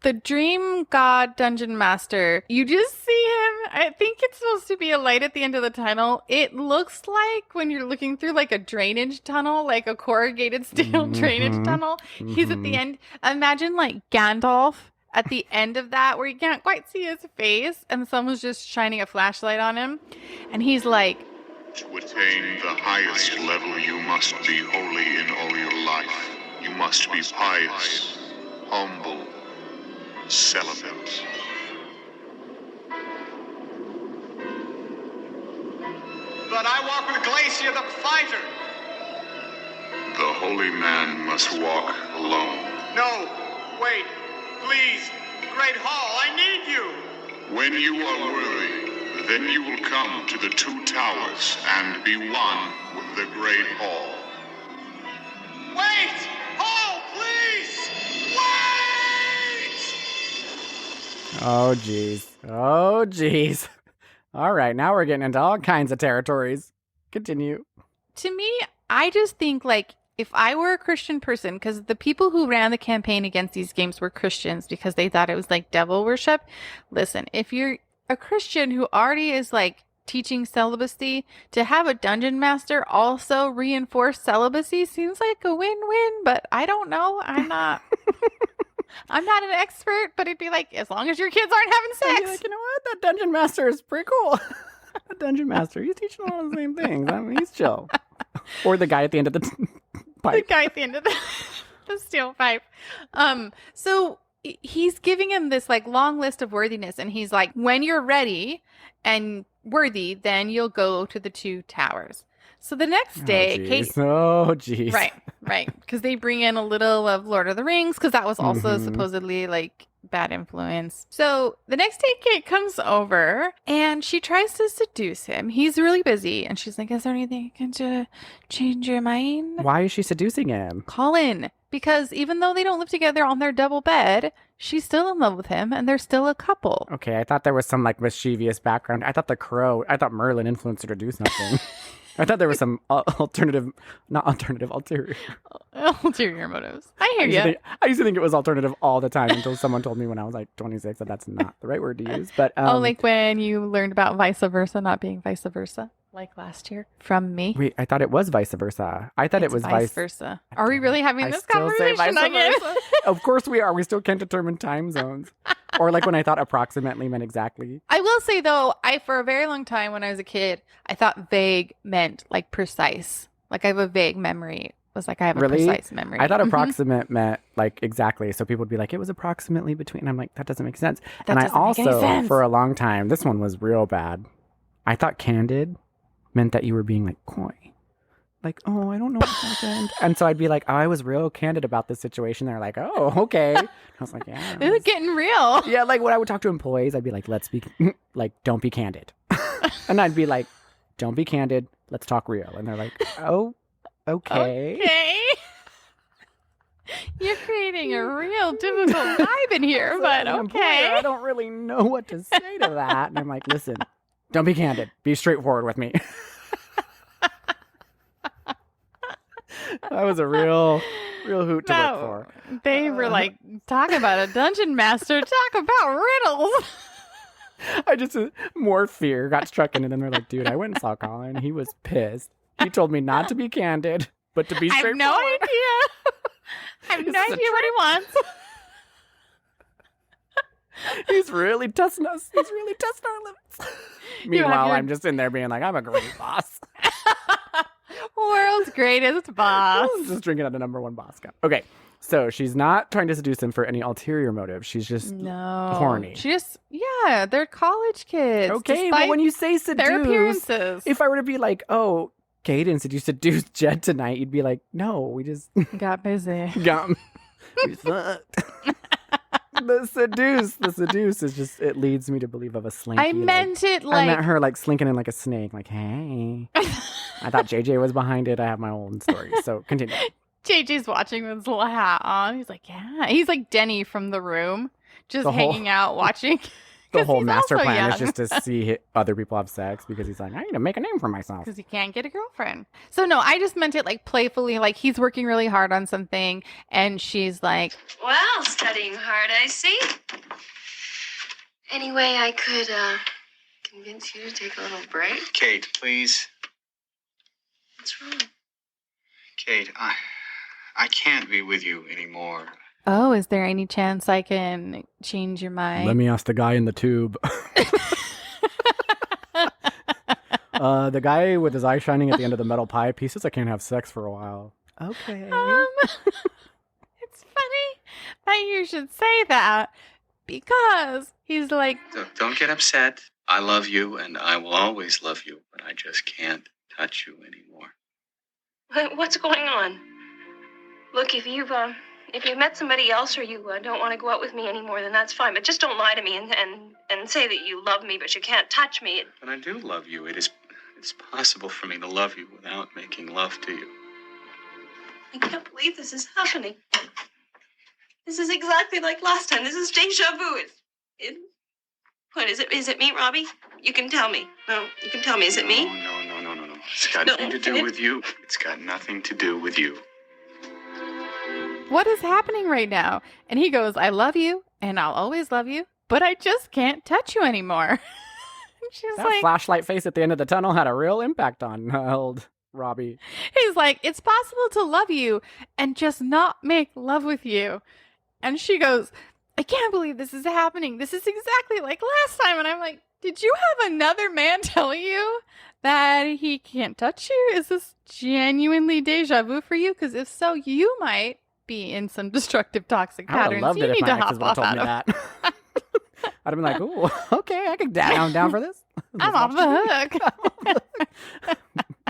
The Dream God Dungeon Master, you just see him. I think it's supposed to be a light at the end of the tunnel. It looks like when you're looking through like a drainage tunnel, like a corrugated steel drainage tunnel. He's at the end. Imagine like Gandalf at the end of that where you can't quite see his face and someone's just shining a flashlight on him. And he's like, To attain the highest level, you must be holy in all your life. You must be pious, humble, celibate. But I walk with Glacier the fighter. The holy man must walk alone. No, wait, please. Great Hall, I need you. When you are worthy, then you will come to the two towers and be one with the great hall. Wait! Hall, please! Wait! Oh, geez. Oh, geez. All right, now we're getting into all kinds of territories. Continue. to me, I just think like if I were a Christian person, because the people who ran the campaign against these games were Christians because they thought it was like devil worship. Listen, if you're a Christian who already is like teaching celibacy, to have a dungeon master also reinforce celibacy seems like a win-win, but I don't know. I'm not an expert, but it'd be like, as long as your kids aren't having sex. Like, you know what? That dungeon master is pretty cool. The dungeon master, he's teaching a lot of the same things. I mean, he's chill. Or the guy at the end of the pipe. The guy at the end of the steel pipe. So he's giving him this like long list of worthiness, and he's like, when you're ready and worthy, then you'll go to the two towers. So the next day, Kate. Oh, geez. Right. Because they bring in a little of Lord of the Rings, because that was also supposedly like bad influence. So the next day, Kate comes over and she tries to seduce him. He's really busy. And she's like, is there anything I can do to change your mind? Why is she seducing him? Kolin. Because even though they don't live together on their double bed, she's still in love with him and they're still a couple. Okay, I thought there was some like mischievous background. I thought Merlin influenced her to do something. I thought there was some ulterior motives. I hear you. I used to think it was alternative all the time until someone told me when I was like 26 that that's not the right word to use. But like when you learned about vice versa not being vice versa, like last year from me. Wait, I thought it was vice versa. I thought it was vice versa. Are we really having this conversation again? Of course we are. We still can't determine time zones. Or like when I thought approximately meant exactly. I will say though, for a very long time when I was a kid, I thought vague meant like precise. Like I have a vague memory. It was like I have a precise memory. I thought approximate meant like exactly. So people would be like, it was approximately between. And I'm like, that doesn't make sense. And I also, for a long time, this one was real bad. I thought candid meant that you were being like coy. Like, oh, I don't know what happened. And so I'd be like, oh, I was real candid about this situation. They're like, oh, okay. And I was like, yeah. It was getting real. Yeah, like when I would talk to employees, I'd be like, don't be candid. And I'd be like, don't be candid. Let's talk real. And they're like, oh, okay. You're creating a real difficult vibe in here, but okay. I don't really know what to say to that. And I'm like, listen, don't be candid. Be straightforward with me. That was a real hoot to look for. They were like, talk about a dungeon master, talk about riddles. I just, more fear got struck in, and then they're like, dude, I went and saw Colin. He was pissed. He told me not to be candid, but to be straightforward. I have no idea what he wants. He's really testing us. He's really testing our limits. Meanwhile, I'm just in there being like, I'm a great boss. World's greatest boss. Just drinking at a #1 boss cup. Okay, so she's not trying to seduce him for any ulterior motive. She's just horny. They're college kids. Okay, but when you say seduce, their appearances. If I were to be like, oh, Kaydence, did you seduce Jed tonight? You'd be like, no, we just got busy. We fucked. The seduce is just, it leads me to believe of a slinky. I meant it like... I meant her like slinking in like a snake, like, hey. I thought JJ was behind it. I have my own story. So continue. JJ's watching with his little hat on. He's like, yeah. He's like Denny from The Room, just hanging out watching. The whole master plan is just to see other people have sex because he's like, I need to make a name for myself. Because he can't get a girlfriend. So no, I just meant it like playfully, like he's working really hard on something and she's like, Well, studying hard, I see. Anyway, I could convince you to take a little break. Kate, please. What's wrong? Kate, I can't be with you anymore. oh, is there any chance I can change your mind? Let me ask the guy in the tube. The guy with his eye shining at the end of the metal pipe, he says I can't have sex for a while. Okay. It's funny that you should say that because he's like... Don't get upset. I love you and I will always love you, but I just can't touch you anymore. What's going on? Look, if you've met somebody else or you don't want to go out with me anymore, then that's fine. But just don't lie to me and say that you love me, but you can't touch me. But I do love you. It's possible for me to love you without making love to you. I can't believe this is happening. This is exactly like last time. This is deja vu. What is it? Is it me, Robbie? You can tell me. No, you can tell me. Is it me? No. It's got nothing to do with you. It's got nothing to do with you. What is happening right now? And he goes, I love you and I'll always love you, but I just can't touch you anymore. She's that like, flashlight face at the end of the tunnel had a real impact on old Robbie. He's like, it's possible to love you and just not make love with you. And she goes, I can't believe this is happening. This is exactly like last time. And I'm like, did you have another man tell you that he can't touch you? Is this genuinely deja vu for you? Because if so, you might be in some destructive toxic patterns. I would have loved it if my exes would have told me out of. that. I'd have been like, ooh, okay, I can down for this. I'm off the hook.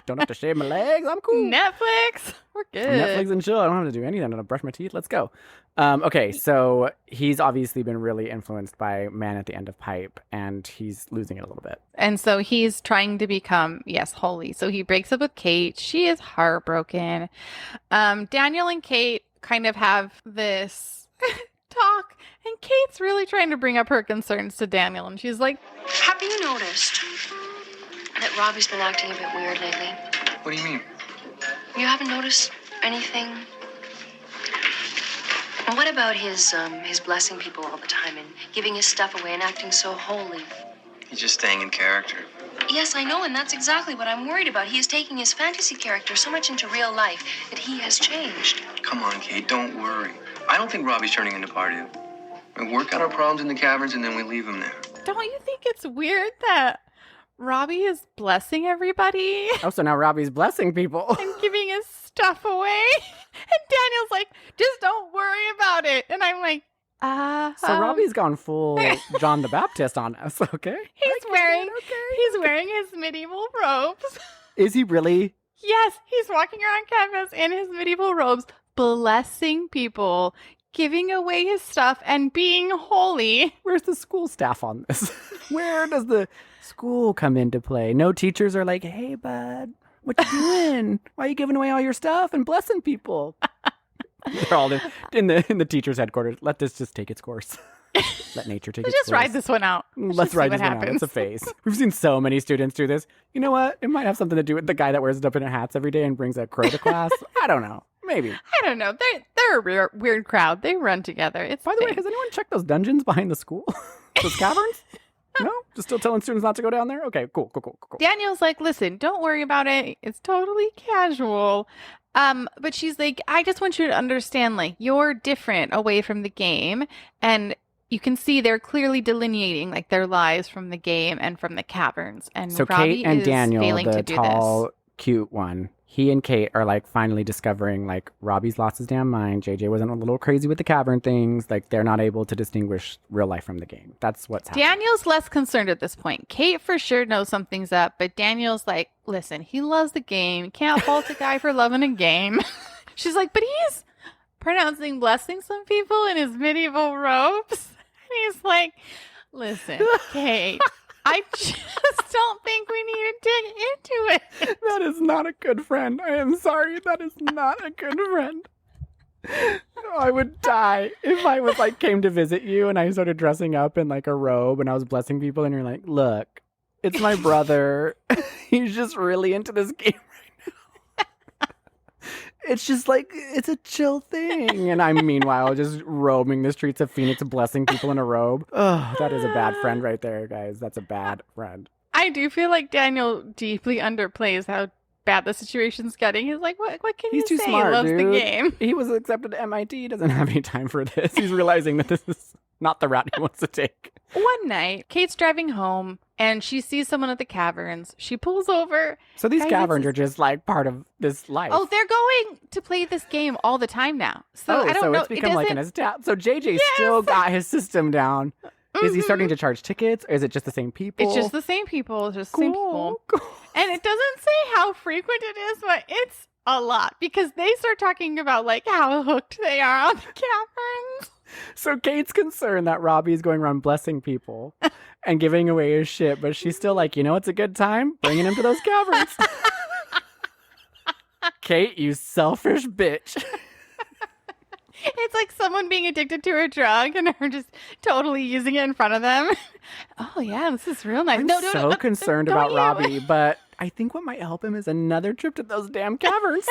Don't have to shave my legs. I'm cool. Netflix. We're good. Netflix and chill. I don't have to do anything. I don't have to brush my teeth. Let's go. Okay, so he's obviously been really influenced by Man at the End of Pipe, and he's losing it a little bit. And so he's trying to become, holy. So he breaks up with Kate. She is heartbroken. Daniel and Kate kind of have this talk, and Kate's really trying to bring up her concerns to Daniel, and she's like, Have you noticed that Robbie's been acting a bit weird lately? What do you mean? You haven't noticed anything? And what about his blessing people all the time and giving his stuff away and acting so holy? He's just staying in character. Yes, I know, and that's exactly what I'm worried about. He is taking his fantasy character so much into real life that he has changed. Come on, Kate, don't worry. I don't think Robbie's turning into part of you. We work out our problems in the caverns and then we leave him there. don't you think it's weird that Robbie is blessing everybody? Oh, so now Robbie's blessing people. And giving his stuff away. And Daniel's like, just don't worry about it. And I'm like, So Robbie's gone full John the Baptist on us, okay? He's wearing his medieval robes. Is he really? Yes, he's walking around campus in his medieval robes, blessing people, giving away his stuff, and being holy. Where's the school staff on this? Where does the school come into play? No teachers are like, hey, bud, what you doing? Why are you giving away all your stuff and blessing people? They're all in the teacher's headquarters. Let this just take its course. Let nature take its course. Just ride this one out. Let's ride this one out. It's a phase. We've seen so many students do this. You know what? It might have something to do with the guy that wears independent hats every day and brings a crow to class. I don't know. Maybe. I don't know. They're a weird crowd. They run together. By the way, has anyone checked those dungeons behind the school? Those caverns? No? Just still telling students not to go down there? Okay, cool. Daniel's like, listen, don't worry about it. It's totally casual. But she's like, I just want you to understand, like, you're different away from the game. And you can see they're clearly delineating, like, their lives from the game and from the caverns. And so Robbie Kate and is Daniel, failing the to do tall, this. cute one, he and Kate are, like, finally discovering, like, Robbie's lost his damn mind. JJ wasn't a little crazy with the cavern things. Like, they're not able to distinguish real life from the game. That's what's happening. Daniel's less concerned at this point. Kate for sure knows something's up, but Daniel's like, listen, he loves the game. Can't fault a guy for loving a game. She's like, but he's pronouncing blessing some people in his medieval robes. He's like, listen, Kate, I just don't think we need to dig into it. That is not a good friend. I am sorry. That is not a good friend. I would die if I was like came to visit you and I started dressing up in like a robe and I was blessing people and you're like, look, it's my brother. He's just really into this game right now. It's just like, it's a chill thing. And I'm meanwhile just roaming the streets of Phoenix, blessing people in a robe. Oh, that is a bad friend right there, guys. That's a bad friend. I do feel like Daniel deeply underplays how bad the situation's getting. He's like, what can He's you too say? smart, He loves dude. the game. He was accepted to MIT. He doesn't have any time for this. He's realizing that this is not the route he wants to take. One night, Kate's driving home and she sees someone at the caverns. She pulls over. So these Kaydence caverns is- are just like part of this life. Oh, they're going to play this game all the time now. So I don't know. It's become like an established. So JJ Yes! still got his system down. Is he starting to charge tickets, or is it just the same people? It's just the same people. It's just the same people. Cool. And it doesn't say how frequent it is, but it's a lot because they start talking about like how hooked they are on the caverns. So Kate's concerned that Robbie's going around blessing people and giving away his shit, but she's still like, it's a good time bringing him to those caverns. Kate, you selfish bitch. It's like someone being addicted to a drug and her just totally using it in front of them. Oh, yeah, this is real nice. I'm so concerned don't about you? Robbie, but I think what might help him is another trip to those damn caverns.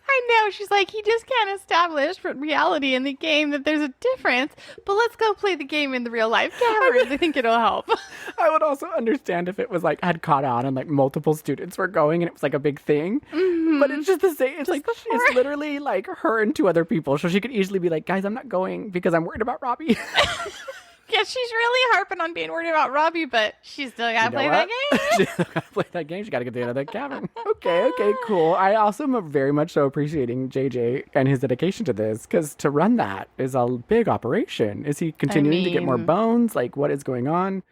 I know. She's like, he just can't establish for reality in the game that there's a difference, but let's go play the game in the real life caverns. I think it'll help. I would also understand if it was like had caught on and like multiple students were going and it was like a big thing. Mm-hmm. But it's just the same. It's Just like before. it's literally like her and two other people. So she could easily be like, guys, I'm not going because I'm worried about Robbie. Yeah, she's really harping on being worried about Robbie, but she's still got to play that game. She's still got to play that game. She got to get to the end of the cavern. Okay, cool. I also am very much so appreciating JJ and his dedication to this because to run that is a big operation. Is he continuing to get more mean- bones? Like, what is going on?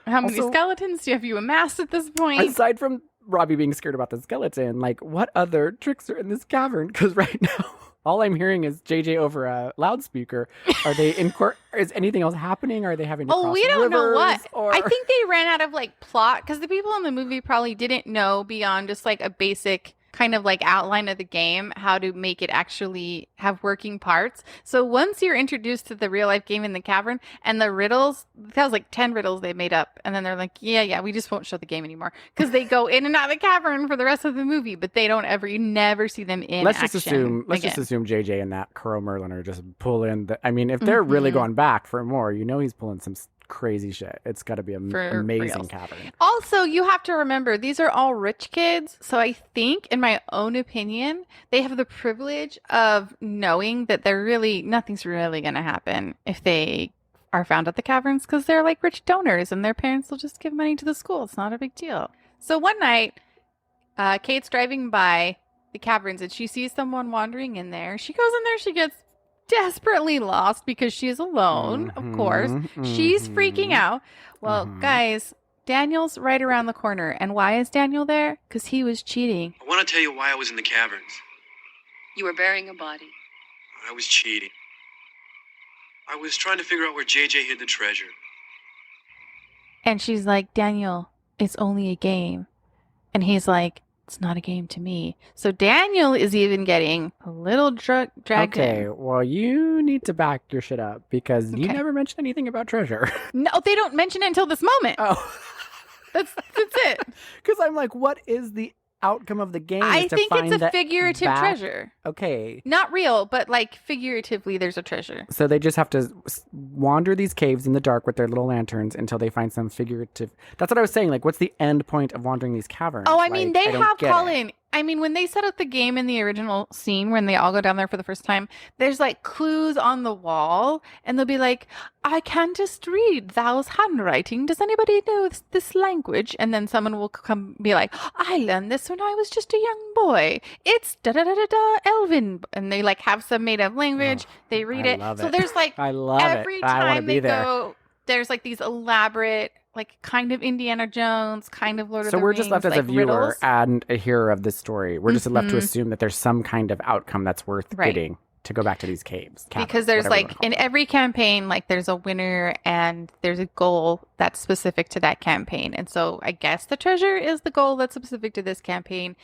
How many Also- skeletons have you amassed at this point? Aside from Robbie being scared about the skeleton, like, what other tricks are in this cavern? Because right now, all I'm hearing is JJ over a loudspeaker. Are they in court? Is anything else happening? Are they having to cross We don't know rivers, what. Or... I think they ran out of like plot because the people in the movie probably didn't know beyond just like a basic kind of like outline of the game how to make it actually have working parts. So once you're introduced to the real life game in the cavern and the riddles, that was like 10 riddles they made up, and then they're like, yeah, we just won't show the game anymore because they go in and out of the cavern for the rest of the movie, but they don't ever, you never see them in Let's action just assume JJ and that Crow Merlin are just pulling the. I mean, if they're really going back for more, he's pulling some crazy shit. It's got to be an amazing reals. cavern. Also, you have to remember, these are all rich kids. So I think, in my own opinion, they have the privilege of knowing that nothing's really going to happen if they are found at the caverns because they're like rich donors and their parents will just give money to the school. It's not a big deal. So one night, Kate's driving by the caverns and she sees someone wandering in there. She goes in there, she gets desperately lost because she's alone, of course. She's freaking out. Well, guys, Daniel's right around the corner. And why is Daniel there? Because he was cheating. I want to tell you why I was in the caverns. You were burying a body. I was cheating. I was trying to figure out where JJ hid the treasure. And she's like, Daniel, it's only a game. And he's like, it's not a game to me. So Daniel is even getting a little dragged Okay, in. well, you need to back your shit up because you never mentioned anything about treasure. No, they don't mention it until this moment. Oh. That's it. Because I'm like, what is the outcome of the game? I is to think find it's a the figurative back- treasure. Okay. Not real, but like figuratively, there's a treasure. So they just have to wander these caves in the dark with their little lanterns until they find some figurative. That's what I was saying. Like, what's the end point of wandering these caverns? Oh, I mean, Like, they I don't have get it. Kolin. I mean, when they set up the game in the original scene, when they all go down there for the first time, there's like clues on the wall, and they'll be like, I can just read thou's handwriting. Does anybody know this language? And then someone will come be like, I learned this when I was just a young boy. It's da-da-da-da-da Elvin. And they like have some made up language. They read it. love So it. there's like I love every it. I want to time be they there. go, there's like these elaborate, like kind of Indiana Jones, kind of Lord of So the we're Rings, just left as a like, viewer riddles. and a hearer of this story. We're just left to Mhm. assume that there's some kind of outcome that's worth Right. getting. to go back to these caves. Because there's like in every campaign, like there's a winner and there's a goal that's specific to that campaign. And so I guess the treasure is the goal that's specific to this campaign.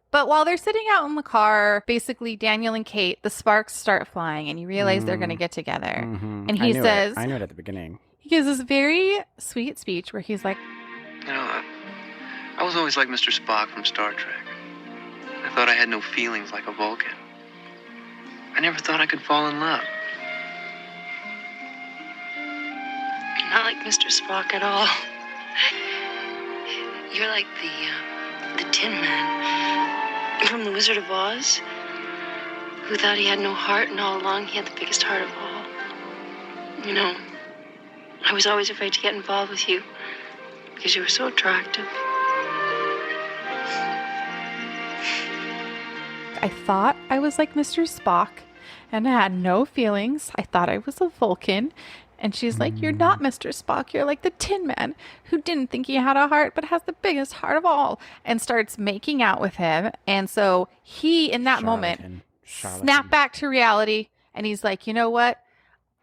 But while they're sitting out in the car, basically Daniel and Kate, the sparks start flying and you realize they're going to get together. And he says, I knew it at the beginning. He gives this very sweet speech where he's like, You know, I was always like Mr. Spock from Star Trek. I thought I had no feelings like a Vulcan. I never thought I could fall in love. You're not like Mr. Spock at all. You're like the Tin Man from The Wizard of Oz, who thought he had no heart, and all along he had the biggest heart of all. You know, I was always afraid to get involved with you because you were so attractive. I thought I was like Mr. Spock and I had no feelings. I thought I was a Vulcan. And she's like, you're not Mr. Spock. You're like the Tin Man who didn't think he had a heart but has the biggest heart of all, and starts making out with him. And so he, in that moment, snapped back to reality. And he's like, you know what?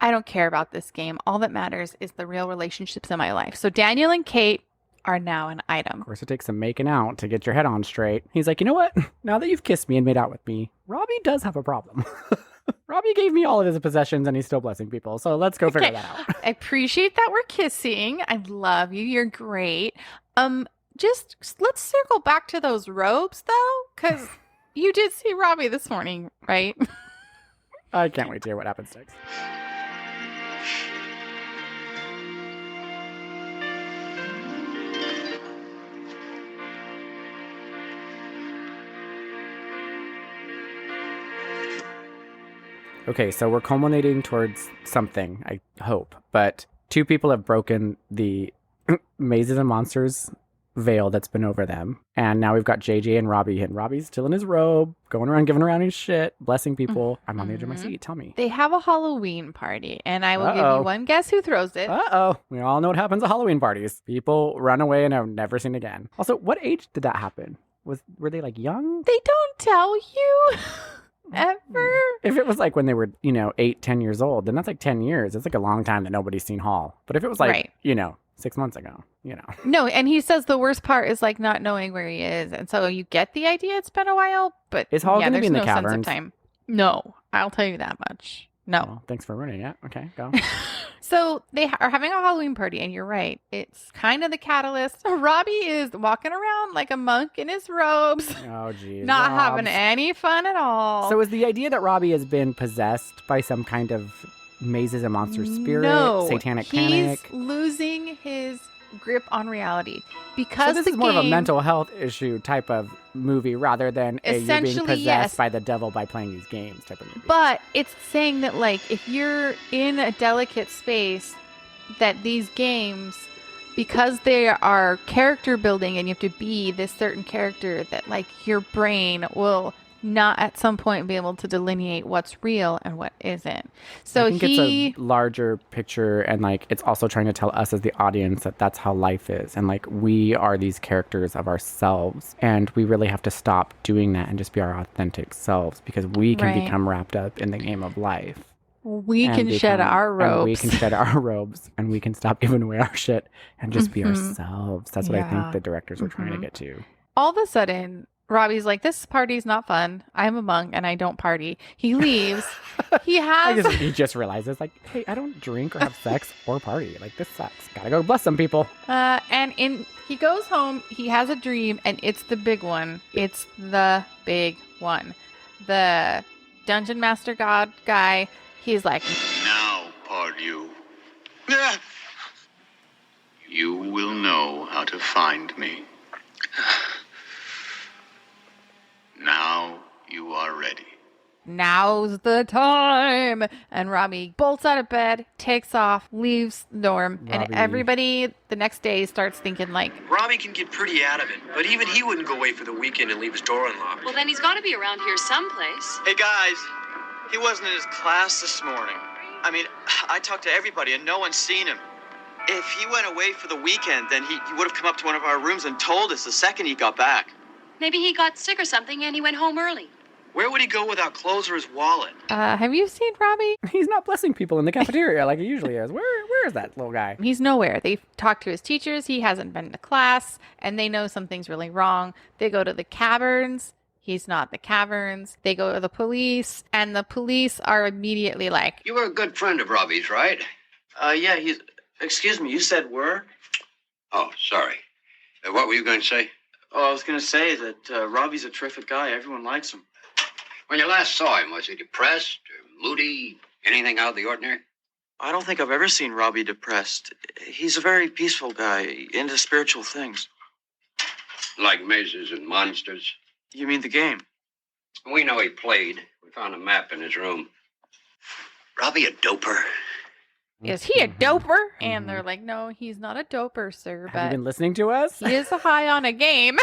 I don't care about this game. All that matters is the real relationships in my life. So Daniel and Kate are now an item. Of course, it takes some making out to get your head on straight. He's like, you know what? Now that you've kissed me and made out with me, Robbie does have a problem. Robbie gave me all of his possessions and he's still blessing people. So let's go figure that out. I appreciate that we're kissing. I love you. You're great. Just let's circle back to those robes though, because you did see Robbie this morning, right? I can't wait to hear what happens next. Okay, so we're culminating towards something, I hope. But two people have broken the Mazes and Monsters veil that's been over them. And now we've got JJ and Robbie. And Robbie's still in his robe, going around, giving around his shit, blessing people. I'm on the edge of my seat. Tell me. They have a Halloween party. And I will give you one guess who throws it. Uh-oh. We all know what happens at Halloween parties. People run away and are never seen again. Also, what age did that happen? Were they like young? They don't tell you. Ever? If it was like when they were, 8-10 years old, then that's like 10 years. It's like a long time that nobody's seen Hall. But if it was like, 6 months ago, No, and he says the worst part is like not knowing where he is. And so you get the idea it's been a while, but is Hall going to be in the caverns? caverns? Sense of time. No, I'll tell you that much. No. Well, thanks for ruining it. Okay, go. So they are having a Halloween party, and you're right. It's kind of the catalyst. Robbie is walking around like a monk in his robes. Oh, geez. Not having any fun at all. So is the idea that Robbie has been possessed by some kind of Mazes and Monsters spirit? No. Satanic Panic? He's losing his grip on reality. Because so this is more of a mental health issue type of movie rather than you being possessed by the devil by playing these games type of movie. But it's saying that, like, if you're in a delicate space, that these games, because they are character building and you have to be this certain character, that, like, your brain will not at some point be able to delineate what's real and what isn't. So I think it's a larger picture, and like it's also trying to tell us as the audience that that's how life is, and like we are these characters of ourselves, and we really have to stop doing that and just be our authentic selves, because we can become wrapped up in the game of life. We can shed our robes. We can shed our robes, and we can stop giving away our shit and just be ourselves. That's what I think the directors were trying to get to. All of a sudden, Robbie's like, this party's not fun. I'm a monk and I don't party. He leaves. He just realizes, like, hey, I don't drink or have sex or party. Like, this sucks. Gotta go bless some people. He goes home. He has a dream, and it's the big one. It's the big one. The Dungeon Master God guy. He's like, now, Pardew. You will know how to find me. Now you are ready. Now's the time. And Robbie bolts out of bed, takes off, leaves the dorm, and everybody the next day starts thinking like, Robbie can get pretty adamant, but even he wouldn't go away for the weekend and leave his door unlocked. Well, then he's got to be around here someplace. Hey, guys. He wasn't in his class this morning. I mean, I talked to everybody and no one's seen him. If he went away for the weekend, then he would have come up to one of our rooms and told us the second he got back. Maybe he got sick or something and he went home early. Where would he go without clothes or his wallet? Have you seen Robbie? He's not blessing people in the cafeteria like he usually is. Where is that little guy? He's nowhere. They've talked to his teachers. He hasn't been to class, and they know something's really wrong. They go to the caverns. He's not in the caverns. They go to the police, and the police are immediately like, You were a good friend of Robbie's, right? Yeah, he's... Excuse me, you said were? Oh, sorry. What were you going to say? Oh, I was going to say that Robbie's a terrific guy. Everyone likes him. When you last saw him, was he depressed or moody? Anything out of the ordinary? I don't think I've ever seen Robbie depressed. He's a very peaceful guy, into spiritual things. Like mazes and monsters? You mean the game? We know he played. We found a map in his room. Robbie a doper? is he a doper? And they're like, no, he's not a doper, sir. Have you But been listening to us? he is high on a game.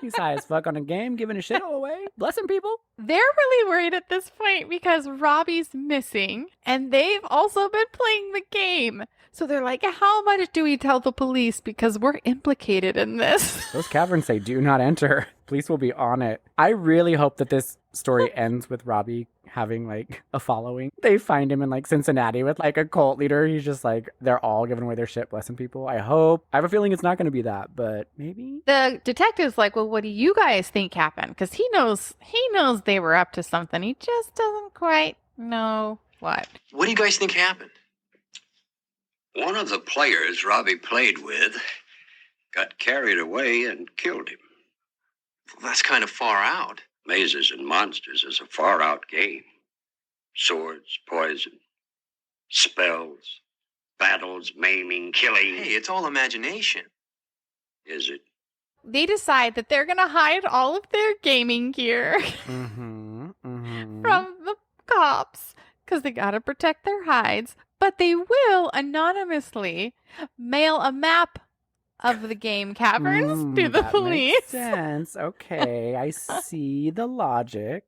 He's high as fuck on a game, giving a shit all away, blessing people. They're really worried at this point because Robbie's missing and they've also been playing the game. So they're like, how much do we tell the police? Because we're implicated in this. Those caverns say do not enter. Police will be on it. I really hope that this story ends with Robbie having like a following. They find him in like Cincinnati with like a cult leader. He's just like, they're all giving away their shit, blessing people. I hope. I have a feeling it's not going to be that, but maybe. The detective's like, well, what do you guys think happened? Because he knows they were up to something. He just doesn't quite know what. What do you guys think happened? One of the players Robbie played with got carried away and killed him. Well, that's kind of far out. Mazes and Monsters is a far-out game. Swords, poison, spells, battles, maiming, killing. Hey, it's all imagination. Is it? They decide that they're going to hide all of their gaming gear Mm-hmm. Mm-hmm. from the cops because they got to protect their hides. But they will anonymously mail a map of the game caverns to the that police. Makes sense. Okay, I see the logic.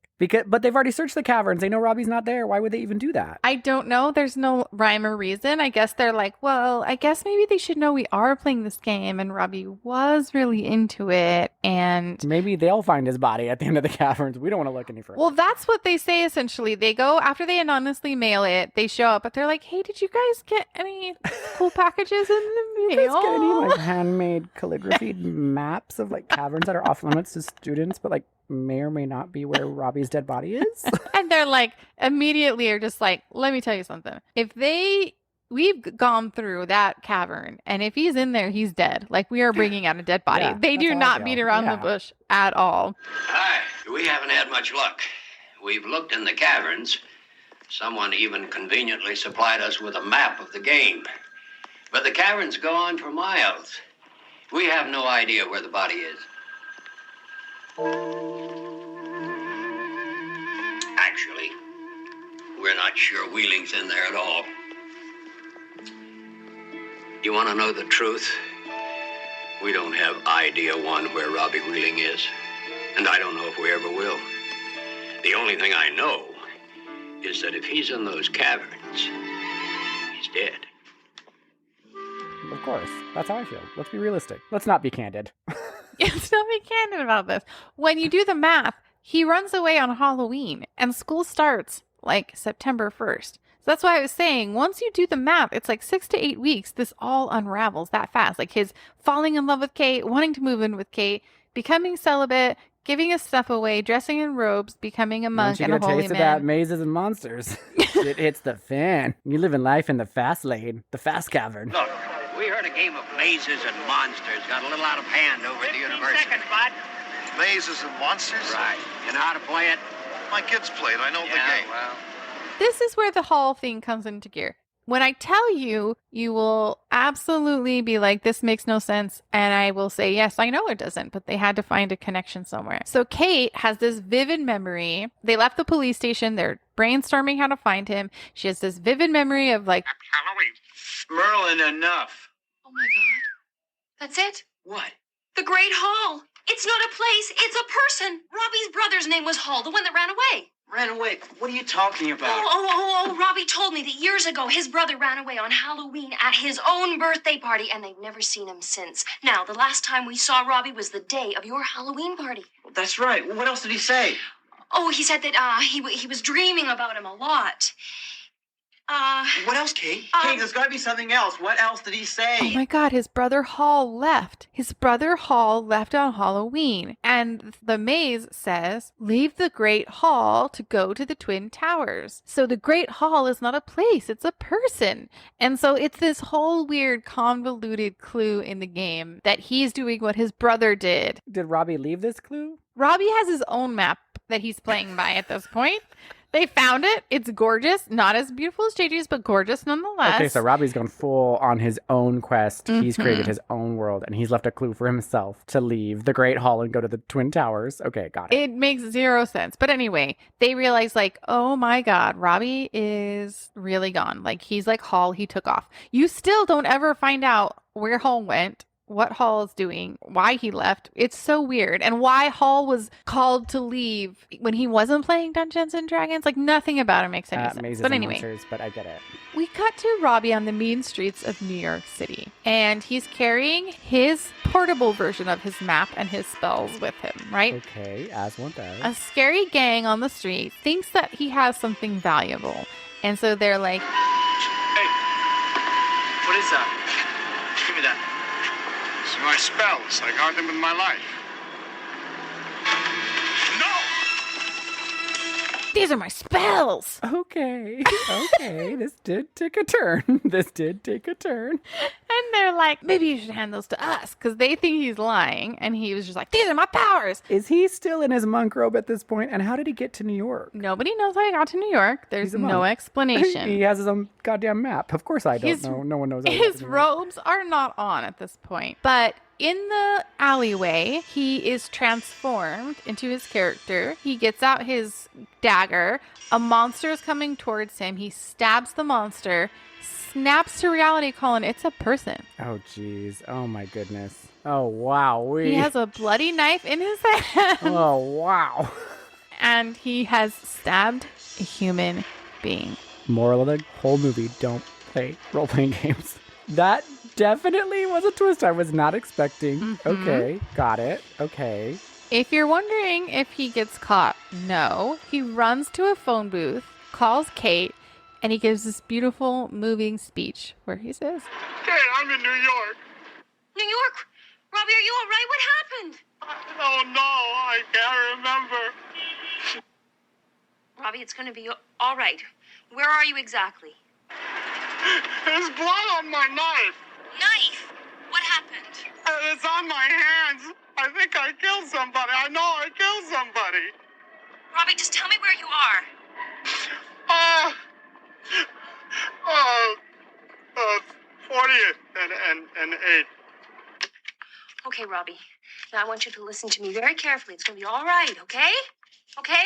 But they've already searched the caverns. They know Robbie's not there. Why would they even do that? I don't know. There's no rhyme or reason. I guess they're like, well, I guess maybe they should know we are playing this game and Robbie was really into it. And maybe they'll find his body at the end of the caverns. We don't want to look any further. well, that's what they say essentially. They go after they anonymously mail it. They show up, but they're like, hey, did you guys get any cool packages in the mail? You guys get any like handmade calligraphied maps of like caverns that are off limits to students, but like may or may not be where Robbie's dead body is? And they're like, immediately are just like, let me tell you something. We've gone through that cavern, and if he's in there, he's dead. Like, we are bringing out a dead body. Yeah, they do that's how I not feel. beat around the Yeah. bush at all. Hi, we haven't had much luck. We've looked in the caverns. Someone even conveniently supplied us with a map of the game. But the caverns go on for miles. We have no idea where the body is. Actually, we're not sure Wheeling's in there at all. You want to know the truth? We don't have idea one where Robbie Wheeling is, and I don't know if we ever will. The only thing I know is that if he's in those caverns, he's dead. Of course. That's how I feel. Let's be realistic. Let's not be candid. Let's not be candid about this. When you do the math, he runs away on Halloween, and school starts like September 1st. So that's why I was saying, once you do the math, it's like 6 to 8 weeks. This all unravels that fast. Like his falling in love with Kate, wanting to move in with Kate, becoming celibate, giving his stuff away, dressing in robes, becoming a monk and a Once you holy get a taste of that man. mazes and monsters, it hits the fan. You live in life in the fast lane, the fast cavern. Look, we heard a game of mazes and monsters got a little out of hand over at the university. 15 seconds, bud. Mazes and monsters? Right. You know how to play it? My kids played. I know the game. Well, This is where the hall thing comes into gear. When I tell you, you will absolutely be like, this makes no sense. And I will say, yes, I know it doesn't, but they had to find a connection somewhere. So Kate has this vivid memory. They left the police station. They're brainstorming how to find him. She has this vivid memory of like, Merlin, enough. Oh my God. That's it? What? The Great Hall. It's not a place, it's a person. Robbie's brother's name was Hall, the one that ran away. Ran away. What are you talking about? Robbie told me that years ago his brother ran away on Halloween at his own birthday party, and they've never seen him since. Now, the last time we saw Robbie was the day of your Halloween party. That's right. What else did he say? Oh, he said that he was dreaming about him a lot. What else, Kate? Kate, there's got to be something else. What else did he say? Oh my God, his brother Hall left. His brother Hall left on Halloween. And the maze says, leave the Great Hall to go to the Twin Towers. So the Great Hall is not a place, it's a person. And so it's this whole weird convoluted clue in the game that he's doing what his brother did. Did Robbie leave this clue? Robbie has his own map that he's playing by at this point. They found it. It's gorgeous. Not as beautiful as JJ's, but gorgeous nonetheless. Okay, so Robbie's gone full on his own quest. Mm-hmm. He's created his own world, and he's left a clue for himself to leave the Great Hall and go to the Twin Towers. Okay, got it. It makes zero sense. But anyway, they realize, like, oh my God, Robbie is really gone. Like, he's like Hall. He took off. You still don't ever find out where Hall went, what Hall is doing, why he left. It's so weird. And why Hall was called to leave when he wasn't playing Dungeons and Dragons. Like, nothing about it makes any sense. Mazes but and anyway, monsters, but I get it. We cut to Robbie on the mean streets of New York City. And he's carrying his portable version of his map and his spells with him, right? Okay, as one does. A scary gang on the street thinks that he has something valuable. And so they're like, Hey, what is that? Give me that. These are my spells. I guard them with my life. these are my spells. Okay. This did take a turn. And they're like, maybe you should hand those to us, because they think he's lying. And he was just like, these are my powers. Is he still in his monk robe at this point? And how did he get to New York? Nobody knows how he got to New York. There's no explanation. He has his own goddamn map. Of course I don't know. No one knows. His robes are not on at this point. But in the alleyway, he is transformed into his character. He gets out his dagger. A monster is coming towards him. He stabs the monster. Snaps to reality, Colin. It's a person. Oh, jeez. Oh, my goodness. Oh, wow. He has a bloody knife in his hand. Oh, wow. And he has stabbed a human being. Moral of the whole movie, don't play role-playing games. That definitely was a twist I was not expecting. Mm-hmm. Okay, got it. Okay. If you're wondering if he gets caught, no. He runs to a phone booth, calls Kate, and he gives this beautiful, moving speech where he says, Kate, I'm in New York. New York? Robbie, are you all right? What happened? Oh, no, I can't remember. Robbie, it's going to be all right. Where are you exactly? There's blood on my knife. Knife? What happened? It's on my hands. I think I killed somebody. I know I killed somebody. Robbie, just tell me where you are. 40th and 8th. Okay, Robbie. Now I want you to listen to me very carefully. It's going to be all right, okay? Okay?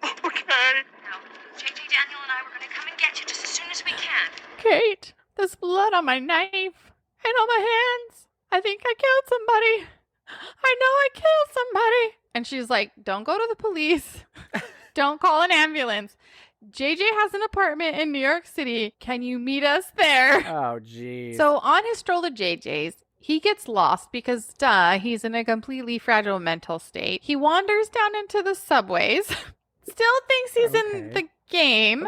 Okay. Now, JJ, Daniel, and I, we're going to come and get you just as soon as we can. Kate, there's blood on my knife and on my hands. I think I killed somebody. I know I killed somebody. And she's like, don't go to the police. Don't call an ambulance. JJ has an apartment in New York City. Can you meet us there? Oh, geez. So on his stroll to JJ's, he gets lost because, he's in a completely fragile mental state. He wanders down into the subways, still thinks he's in the game,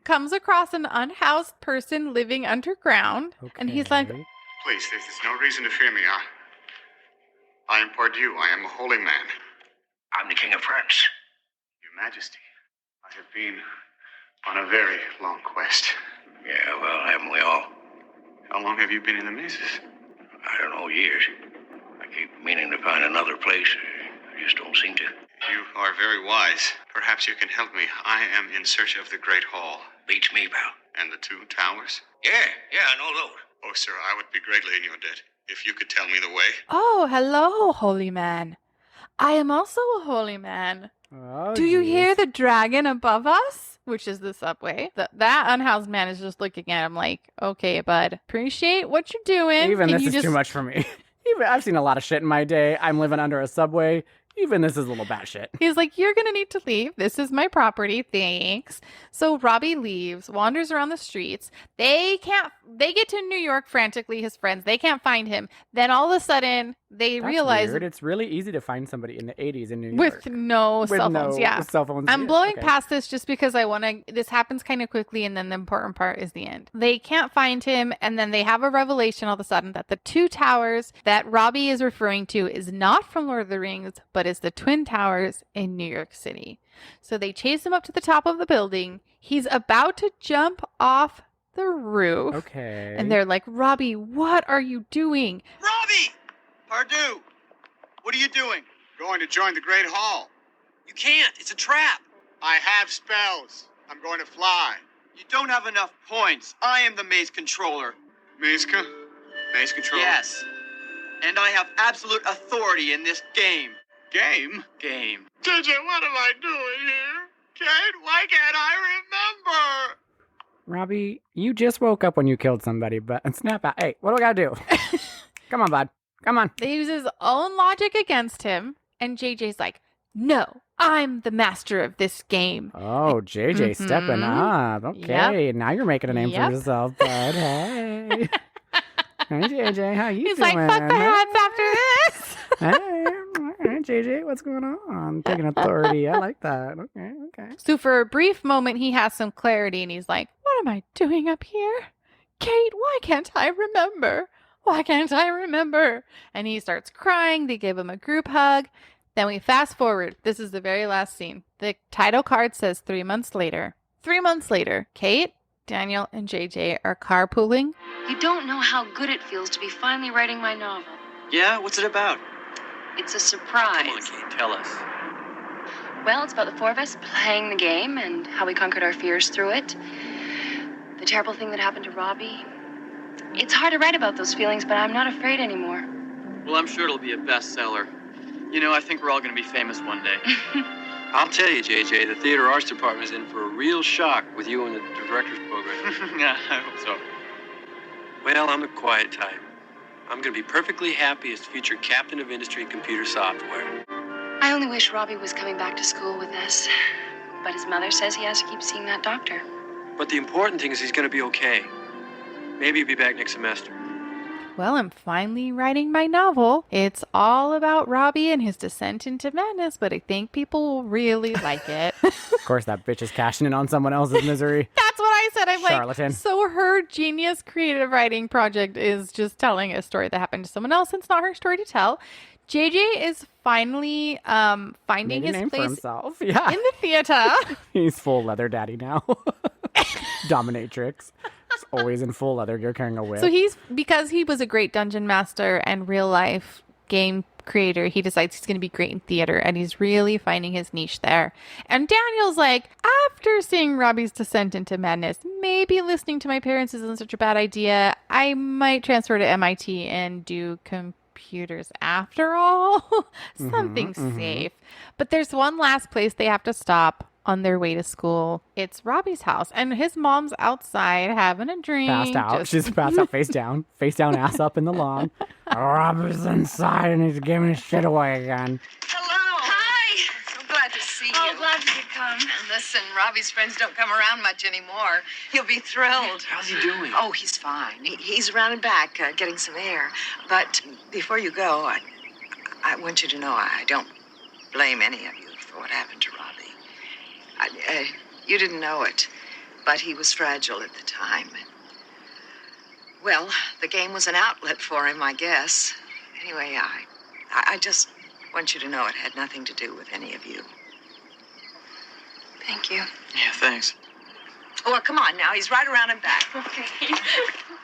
comes across an unhoused person living underground, and he's like, Please, there's no reason to fear me. I am Pardieu. I am a holy man. I'm the King of France. Your Majesty, I have been on a very long quest. Yeah, well, haven't we all? How long have you been in the mazes? I don't know, years. I keep meaning to find another place. I just don't seem to. You are very wise. Perhaps you can help me. I am in search of the Great Hall. Beats me, pal. And the 2 towers? Yeah, I know those. Oh, sir, I would be greatly in your debt if you could tell me the way. oh, hello, holy man. I am also a holy man. Oh, Do you hear the dragon above us? Which is the subway. That unhoused man is just looking at him like, okay, bud, appreciate what you're doing. Even this is too much for me. I've seen a lot of shit in my day. I'm living under a subway. Even this is a little batshit. He's like, you're going to need to leave. This is my property. Thanks. So Robbie leaves, wanders around the streets. They get to New York frantically, his friends. They can't find him. Then all of a sudden, they That's realize weird. It's really easy to find somebody in the 80s in New York. with no cell phones. Yeah. Cell phones. I'm yeah, blowing okay. past this just because I want to. This happens kind of quickly, and then the important part is the end. They can't find him, and then they have a revelation all of a sudden that the two towers that Robbie is referring to is not from Lord of the Rings, but is the Twin Towers in New York City. So they chase him up to the top of the building. He's about to jump off the roof. Okay. And they're like, Robbie, what are you doing? Robbie! Pardue! What are you doing? Going to join the Great Hall. You can't. It's a trap. I have spells. I'm going to fly. You don't have enough points. I am the maze controller. Maze control? Yes. And I have absolute authority in this game. Game? Game. JJ, what am I doing here? Kate, why can't I remember? Robbie, you just woke up when you killed somebody, but snap out. Hey, what do I gotta do? Come on, bud. Come on. They use his own logic against him, and JJ's like, no, I'm the master of this game. Oh, JJ stepping up. Okay, now you're making a name for yourself, bud. Hey. Hey, JJ, how you He's doing? like, fuck the hats after this. Hey, JJ, what's going on? Taking authority. I like that. Okay. So for a brief moment, he has some clarity, and he's like, what am I doing up here? Kate, why can't I remember? Why can't I remember? And he starts crying. They give him a group hug. Then we fast forward. This is the very last scene. The title card says 3 months later. 3 months later, Kate, Daniel, and JJ are carpooling. You don't know how good it feels to be finally writing my novel. Yeah? What's it about? It's a surprise. Come on, Kate, tell us. Well, it's about the four of us playing the game and how we conquered our fears through it. The terrible thing that happened to Robbie. It's hard to write about those feelings, but I'm not afraid anymore. Well, I'm sure it'll be a bestseller. You know, I think we're all going to be famous one day. I'll tell you, JJ, the theater arts department is in for a real shock with you in the director's program. Yeah, I hope so. Well, I'm the quiet type. I'm going to be perfectly happy as future captain of industry computer software. I only wish Robbie was coming back to school with us. But his mother says he has to keep seeing that doctor. But the important thing is he's going to be okay. Maybe he'll be back next semester. Well, I'm finally writing my novel. It's all about Robbie and his descent into madness, but I think people will really like it. Of course, that bitch is cashing in on someone else's misery. That's what I said. I'm Charlatan. like, so her genius creative writing project is just telling a story that happened to someone else, and it's not her story to tell. JJ is finally finding Made a his name for place himself. Yeah. in the theater. He's full leather daddy now. Dominatrix. He's always in full leather gear carrying a whip. So because he was a great dungeon master and real life game creator, he decides he's going to be great in theater, and he's really finding his niche there. And Daniel's like, after seeing Robbie's descent into madness, maybe listening to my parents isn't such a bad idea. I might transfer to MIT and do computers after all. Something safe. But there's one last place they have to stop on their way to school. It's Robbie's house, and his mom's outside having a drink. Passed out. She's passed out face down, ass up in the lawn. Robbie's inside and he's giving his shit away again. Hello. Hi! So glad to see you. Oh, glad you could come. Listen, Robbie's friends don't come around much anymore. He'll be thrilled. How's he doing? Oh, he's fine. He's around and back getting some air. But before you go, I want you to know I don't blame any of you for what happened to Robbie. You didn't know it, but he was fragile at the time. Well, the game was an outlet for him, I guess. Anyway, I just want you to know it had nothing to do with any of you. Thank you. Yeah, thanks. Oh, well, come on now. He's right around and back. Okay.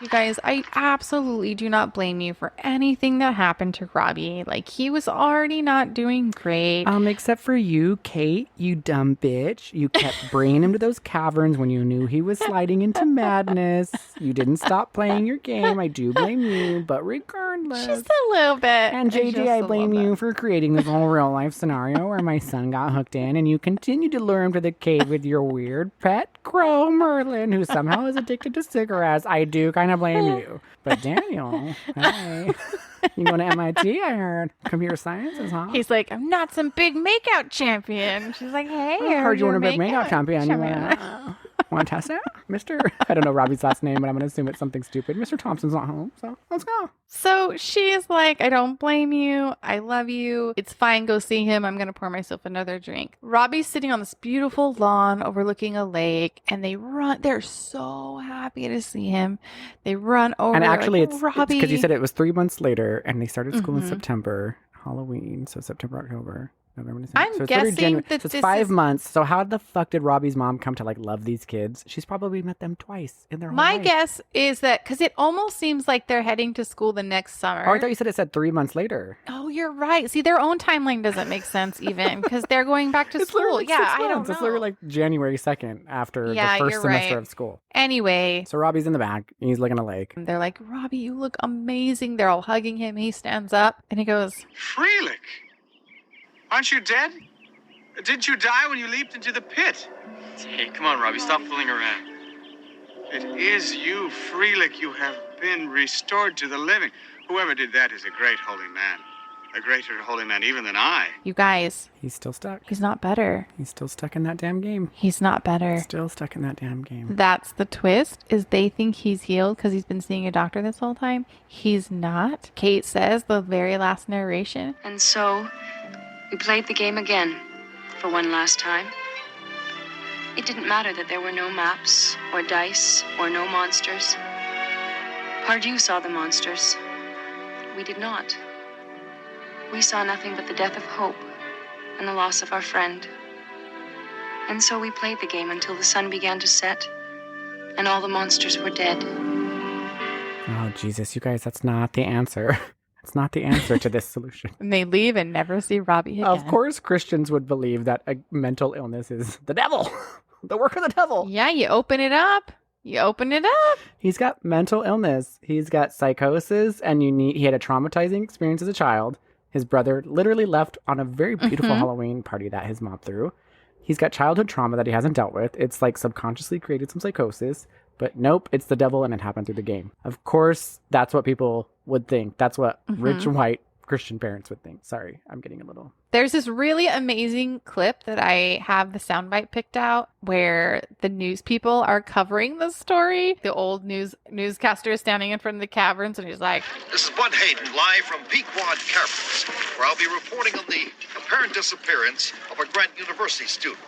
You guys, I absolutely do not blame you for anything that happened to Robbie. Like, he was already not doing great. Except for you, Kate, you dumb bitch. You kept bringing him to those caverns when you knew he was sliding into madness. You didn't stop playing your game. I do blame you, but regardless. Just a little bit. And Just JJ, I a blame little you bit. for creating this whole real life scenario where my son got hooked in and you continued to lure him to the cave with your weird pet crow, Merlin, who somehow is addicted to cigarettes. I do kind of blame you. But Daniel, hey, you going to MIT, I heard. Computer sciences, huh? He's like, I'm not some big makeout champion. She's like, hey, I heard you you're were a big makeout champion. champion. Want to test it? Mr. I don't know Robbie's last name, but I'm going to assume it's something stupid. Mr. Thompson's not home, so let's go. So she's like, I don't blame you. I love you. It's fine. Go see him. I'm going to pour myself another drink. Robbie's sitting on this beautiful lawn overlooking a lake, and they run. They're so happy to see him. They run over. And actually, like, it's Robbie. because you said it was 3 months later, and they started school in September, Halloween, so September, October. November, December. I'm so it's guessing January. that So it's this 5 is- months. So how the fuck did Robbie's mom come to like love these kids? She's probably met them twice in their whole My life. guess is that because it almost seems like they're heading to school the next summer. Oh, I thought you said it said 3 months later. Oh, you're right. See, their own timeline doesn't make sense even because they're going back to It's school. literally Yeah, 6 I don't months. know. It's literally like January 2nd after Yeah, the first you're semester right. of school. Anyway, So Robbie's in the back. He's looking at a lake. they're like, Robbie, you look amazing. They're all hugging him. He stands up and he goes, Freelick! Aren't you dead? Didn't you die when you leaped into the pit? Hey, come on, Robbie, stop fooling around. It is you, Freelick. You have been restored to the living. Whoever did that is a great holy man. A greater holy man even than I. you guys, He's still stuck. he's not better. He's still stuck in that damn game. He's not better. Still stuck in that damn game. That's the twist, is they think he's healed because he's been seeing a doctor this whole time. He's not. Kate says the very last narration. And so, we played the game again, for one last time. It didn't matter that there were no maps, or dice, or no monsters. Pardew saw the monsters. We did not. We saw nothing but the death of hope and the loss of our friend. And so we played the game until the sun began to set and all the monsters were dead. Oh, Jesus, you guys, that's not the answer. That's not the answer to this solution. And they leave and never see Robbie again. Of course, Christians would believe that a mental illness is the devil, the work of the devil. Yeah, you open it up. You open it up. He's got mental illness. He's got psychosis, and he had a traumatizing experience as a child. His brother literally left on a very beautiful Halloween party that his mom threw. He's got childhood trauma that he hasn't dealt with. It's like subconsciously created some psychosis. But nope, it's the devil and it happened through the game. Of course, that's what people would think. That's what rich white Christian parents would think. Sorry, I'm getting a little... There's this really amazing clip that I have the soundbite picked out where the news people are covering the story. The old newscaster is standing in front of the caverns and he's like, This is Bud Hayden, live from Pequod Caverns, where I'll be reporting on the apparent disappearance of a Grant University student,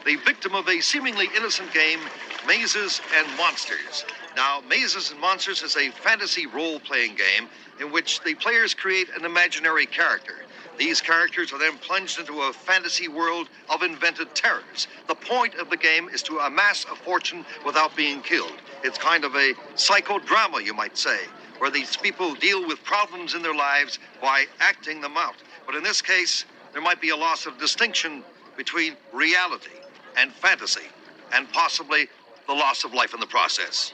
the victim of a seemingly innocent game, Mazes and Monsters. Now, Mazes and Monsters is a fantasy role-playing game in which the players create an imaginary character. These characters are then plunged into a fantasy world of invented terrors. The point of the game is to amass a fortune without being killed. It's kind of a psychodrama, you might say, where these people deal with problems in their lives by acting them out. But in this case, there might be a loss of distinction between reality and fantasy, and possibly the loss of life in the process.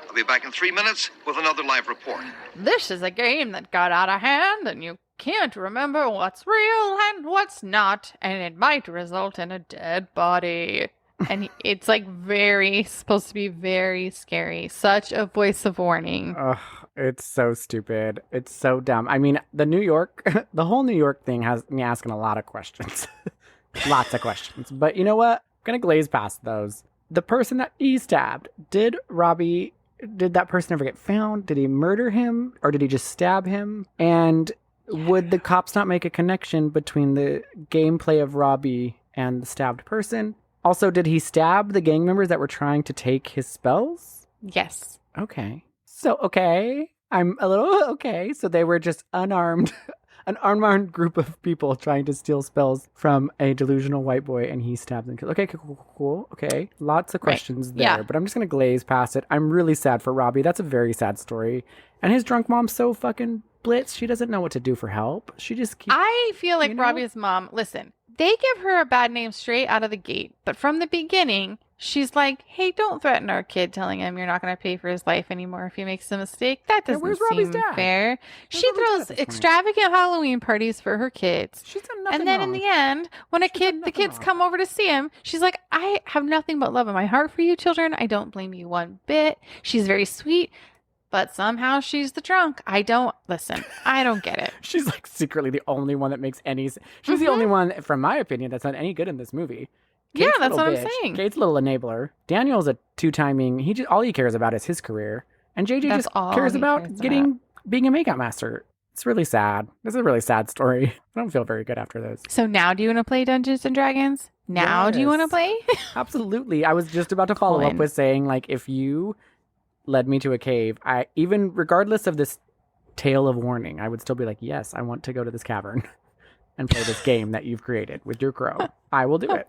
I'll be back in 3 minutes with another live report. this is a game that got out of hand and you can't remember what's real and what's not, and it might result in a dead body. And it's like supposed to be very scary. Such a voice of warning. Ugh, it's so stupid. It's so dumb. I mean, the whole New York thing has me asking a lot of questions. Lots of questions. But you know what? I'm going to glaze past those. The person that he stabbed, did that person ever get found? Did he murder him? Or did he just stab him? And would the cops not make a connection between the gameplay of Robbie and the stabbed person? Also, did he stab the gang members that were trying to take his spells? Yes. Okay. So, okay. I'm a little okay. So they were just an unarmed group of people trying to steal spells from a delusional white boy, and he stabbed them. Okay, cool. Okay. Lots of questions there, Yeah. but I'm just going to glaze past it. I'm really sad for Robbie. That's a very sad story. And his drunk mom's so fucking blitz. She doesn't know what to do for help. She just keeps... I feel like you know? Robbie's mom, listen, they give her a bad name straight out of the gate. But from the beginning, she's like, hey, don't threaten our kid telling him you're not going to pay for his life anymore if he makes a mistake. That doesn't where's Robbie's seem dad? fair. Where's She Robbie's dad throws at this point? extravagant Halloween parties for her kids. She's done nothing And then wrong. in the end, when the kids come over to see him, she's like, I have nothing but love in my heart for you children. I don't blame you one bit. She's very sweet. But somehow she's the drunk. I don't get it. She's like secretly the only one that makes any sense. She's the only one, from my opinion, that's not any good in this movie. Yeah, Kate's a that's little what I'm bitch. saying. Kate's a little enabler. Daniel's a two-timing. All he cares about is his career, and JJ That's just all cares he about cares being a makeout master. It's really sad. This is a really sad story. I don't feel very good after this. So now do you want to play Dungeons and Dragons? Now do you want to Yes. play? Absolutely. I was just about to follow up Kolin. with saying, like, if you led me to a cave, even regardless of this tale of warning, I would still be like, yes, I want to go to this cavern and play this game that you've created with your crow. I will do it.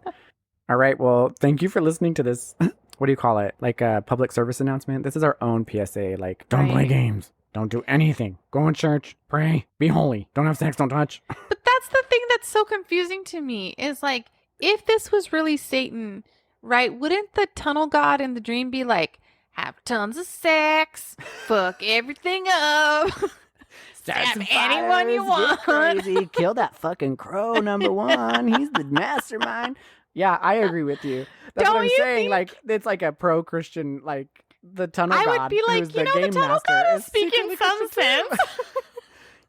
All right. Well, thank you for listening to this. What do you call it? Like a public service announcement. This is our own PSA. Like, don't play Right. games. Don't do anything. Go in church. Pray. Be holy. Don't have sex. Don't touch. But that's the thing that's so confusing to me is like, if this was really Satan, right, wouldn't the tunnel god in the dream be like, have tons of sex, fuck everything up, stab anyone you want? Crazy. Kill that fucking crow, number one. He's the mastermind. Yeah, I agree with you. That's Don't what I'm you saying. think- Like, it's like a pro-Christian, like, the tunnel I god. would be like, who's you the know, the game tunnel master, god is is speaking secretly some Christian too. sense.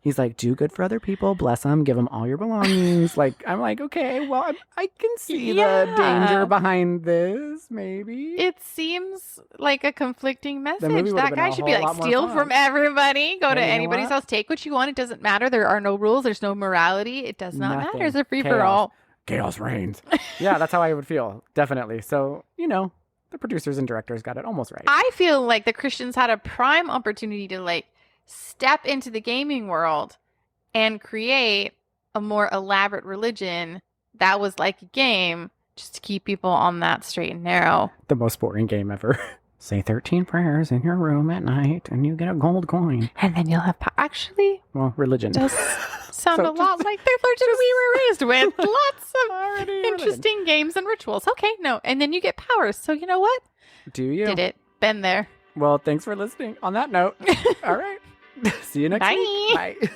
He's like, do good for other people, bless them, give them all your belongings. Like, I'm like, okay, well, I can see the danger behind this, maybe. It seems like a conflicting movie message. would've That been guy a should be whole like, lot more steal fun. from everybody, go to Hey, you know anybody's what? house, take what you want. It doesn't matter. There are no rules. There's no morality. It does not Nothing. matter. It's a free for Chaos. all. Chaos reigns. Yeah, that's how I would feel, definitely. So, the producers and directors got it almost right. I feel like the Christians had a prime opportunity to like step into the gaming world and create a more elaborate religion that was like a game, just to keep people on that straight and narrow. The most boring game ever. Say 13 prayers in your room at night and you get a gold coin. And then you'll have actually Well, religion. does sound So a lot like the religion we were raised with. Lots of Already interesting games and rituals. Okay, no. And then you get powers. So you know what? Do you? Did it. Been there. Well, thanks for listening. On that note, all right. See you next week. Bye. Bye.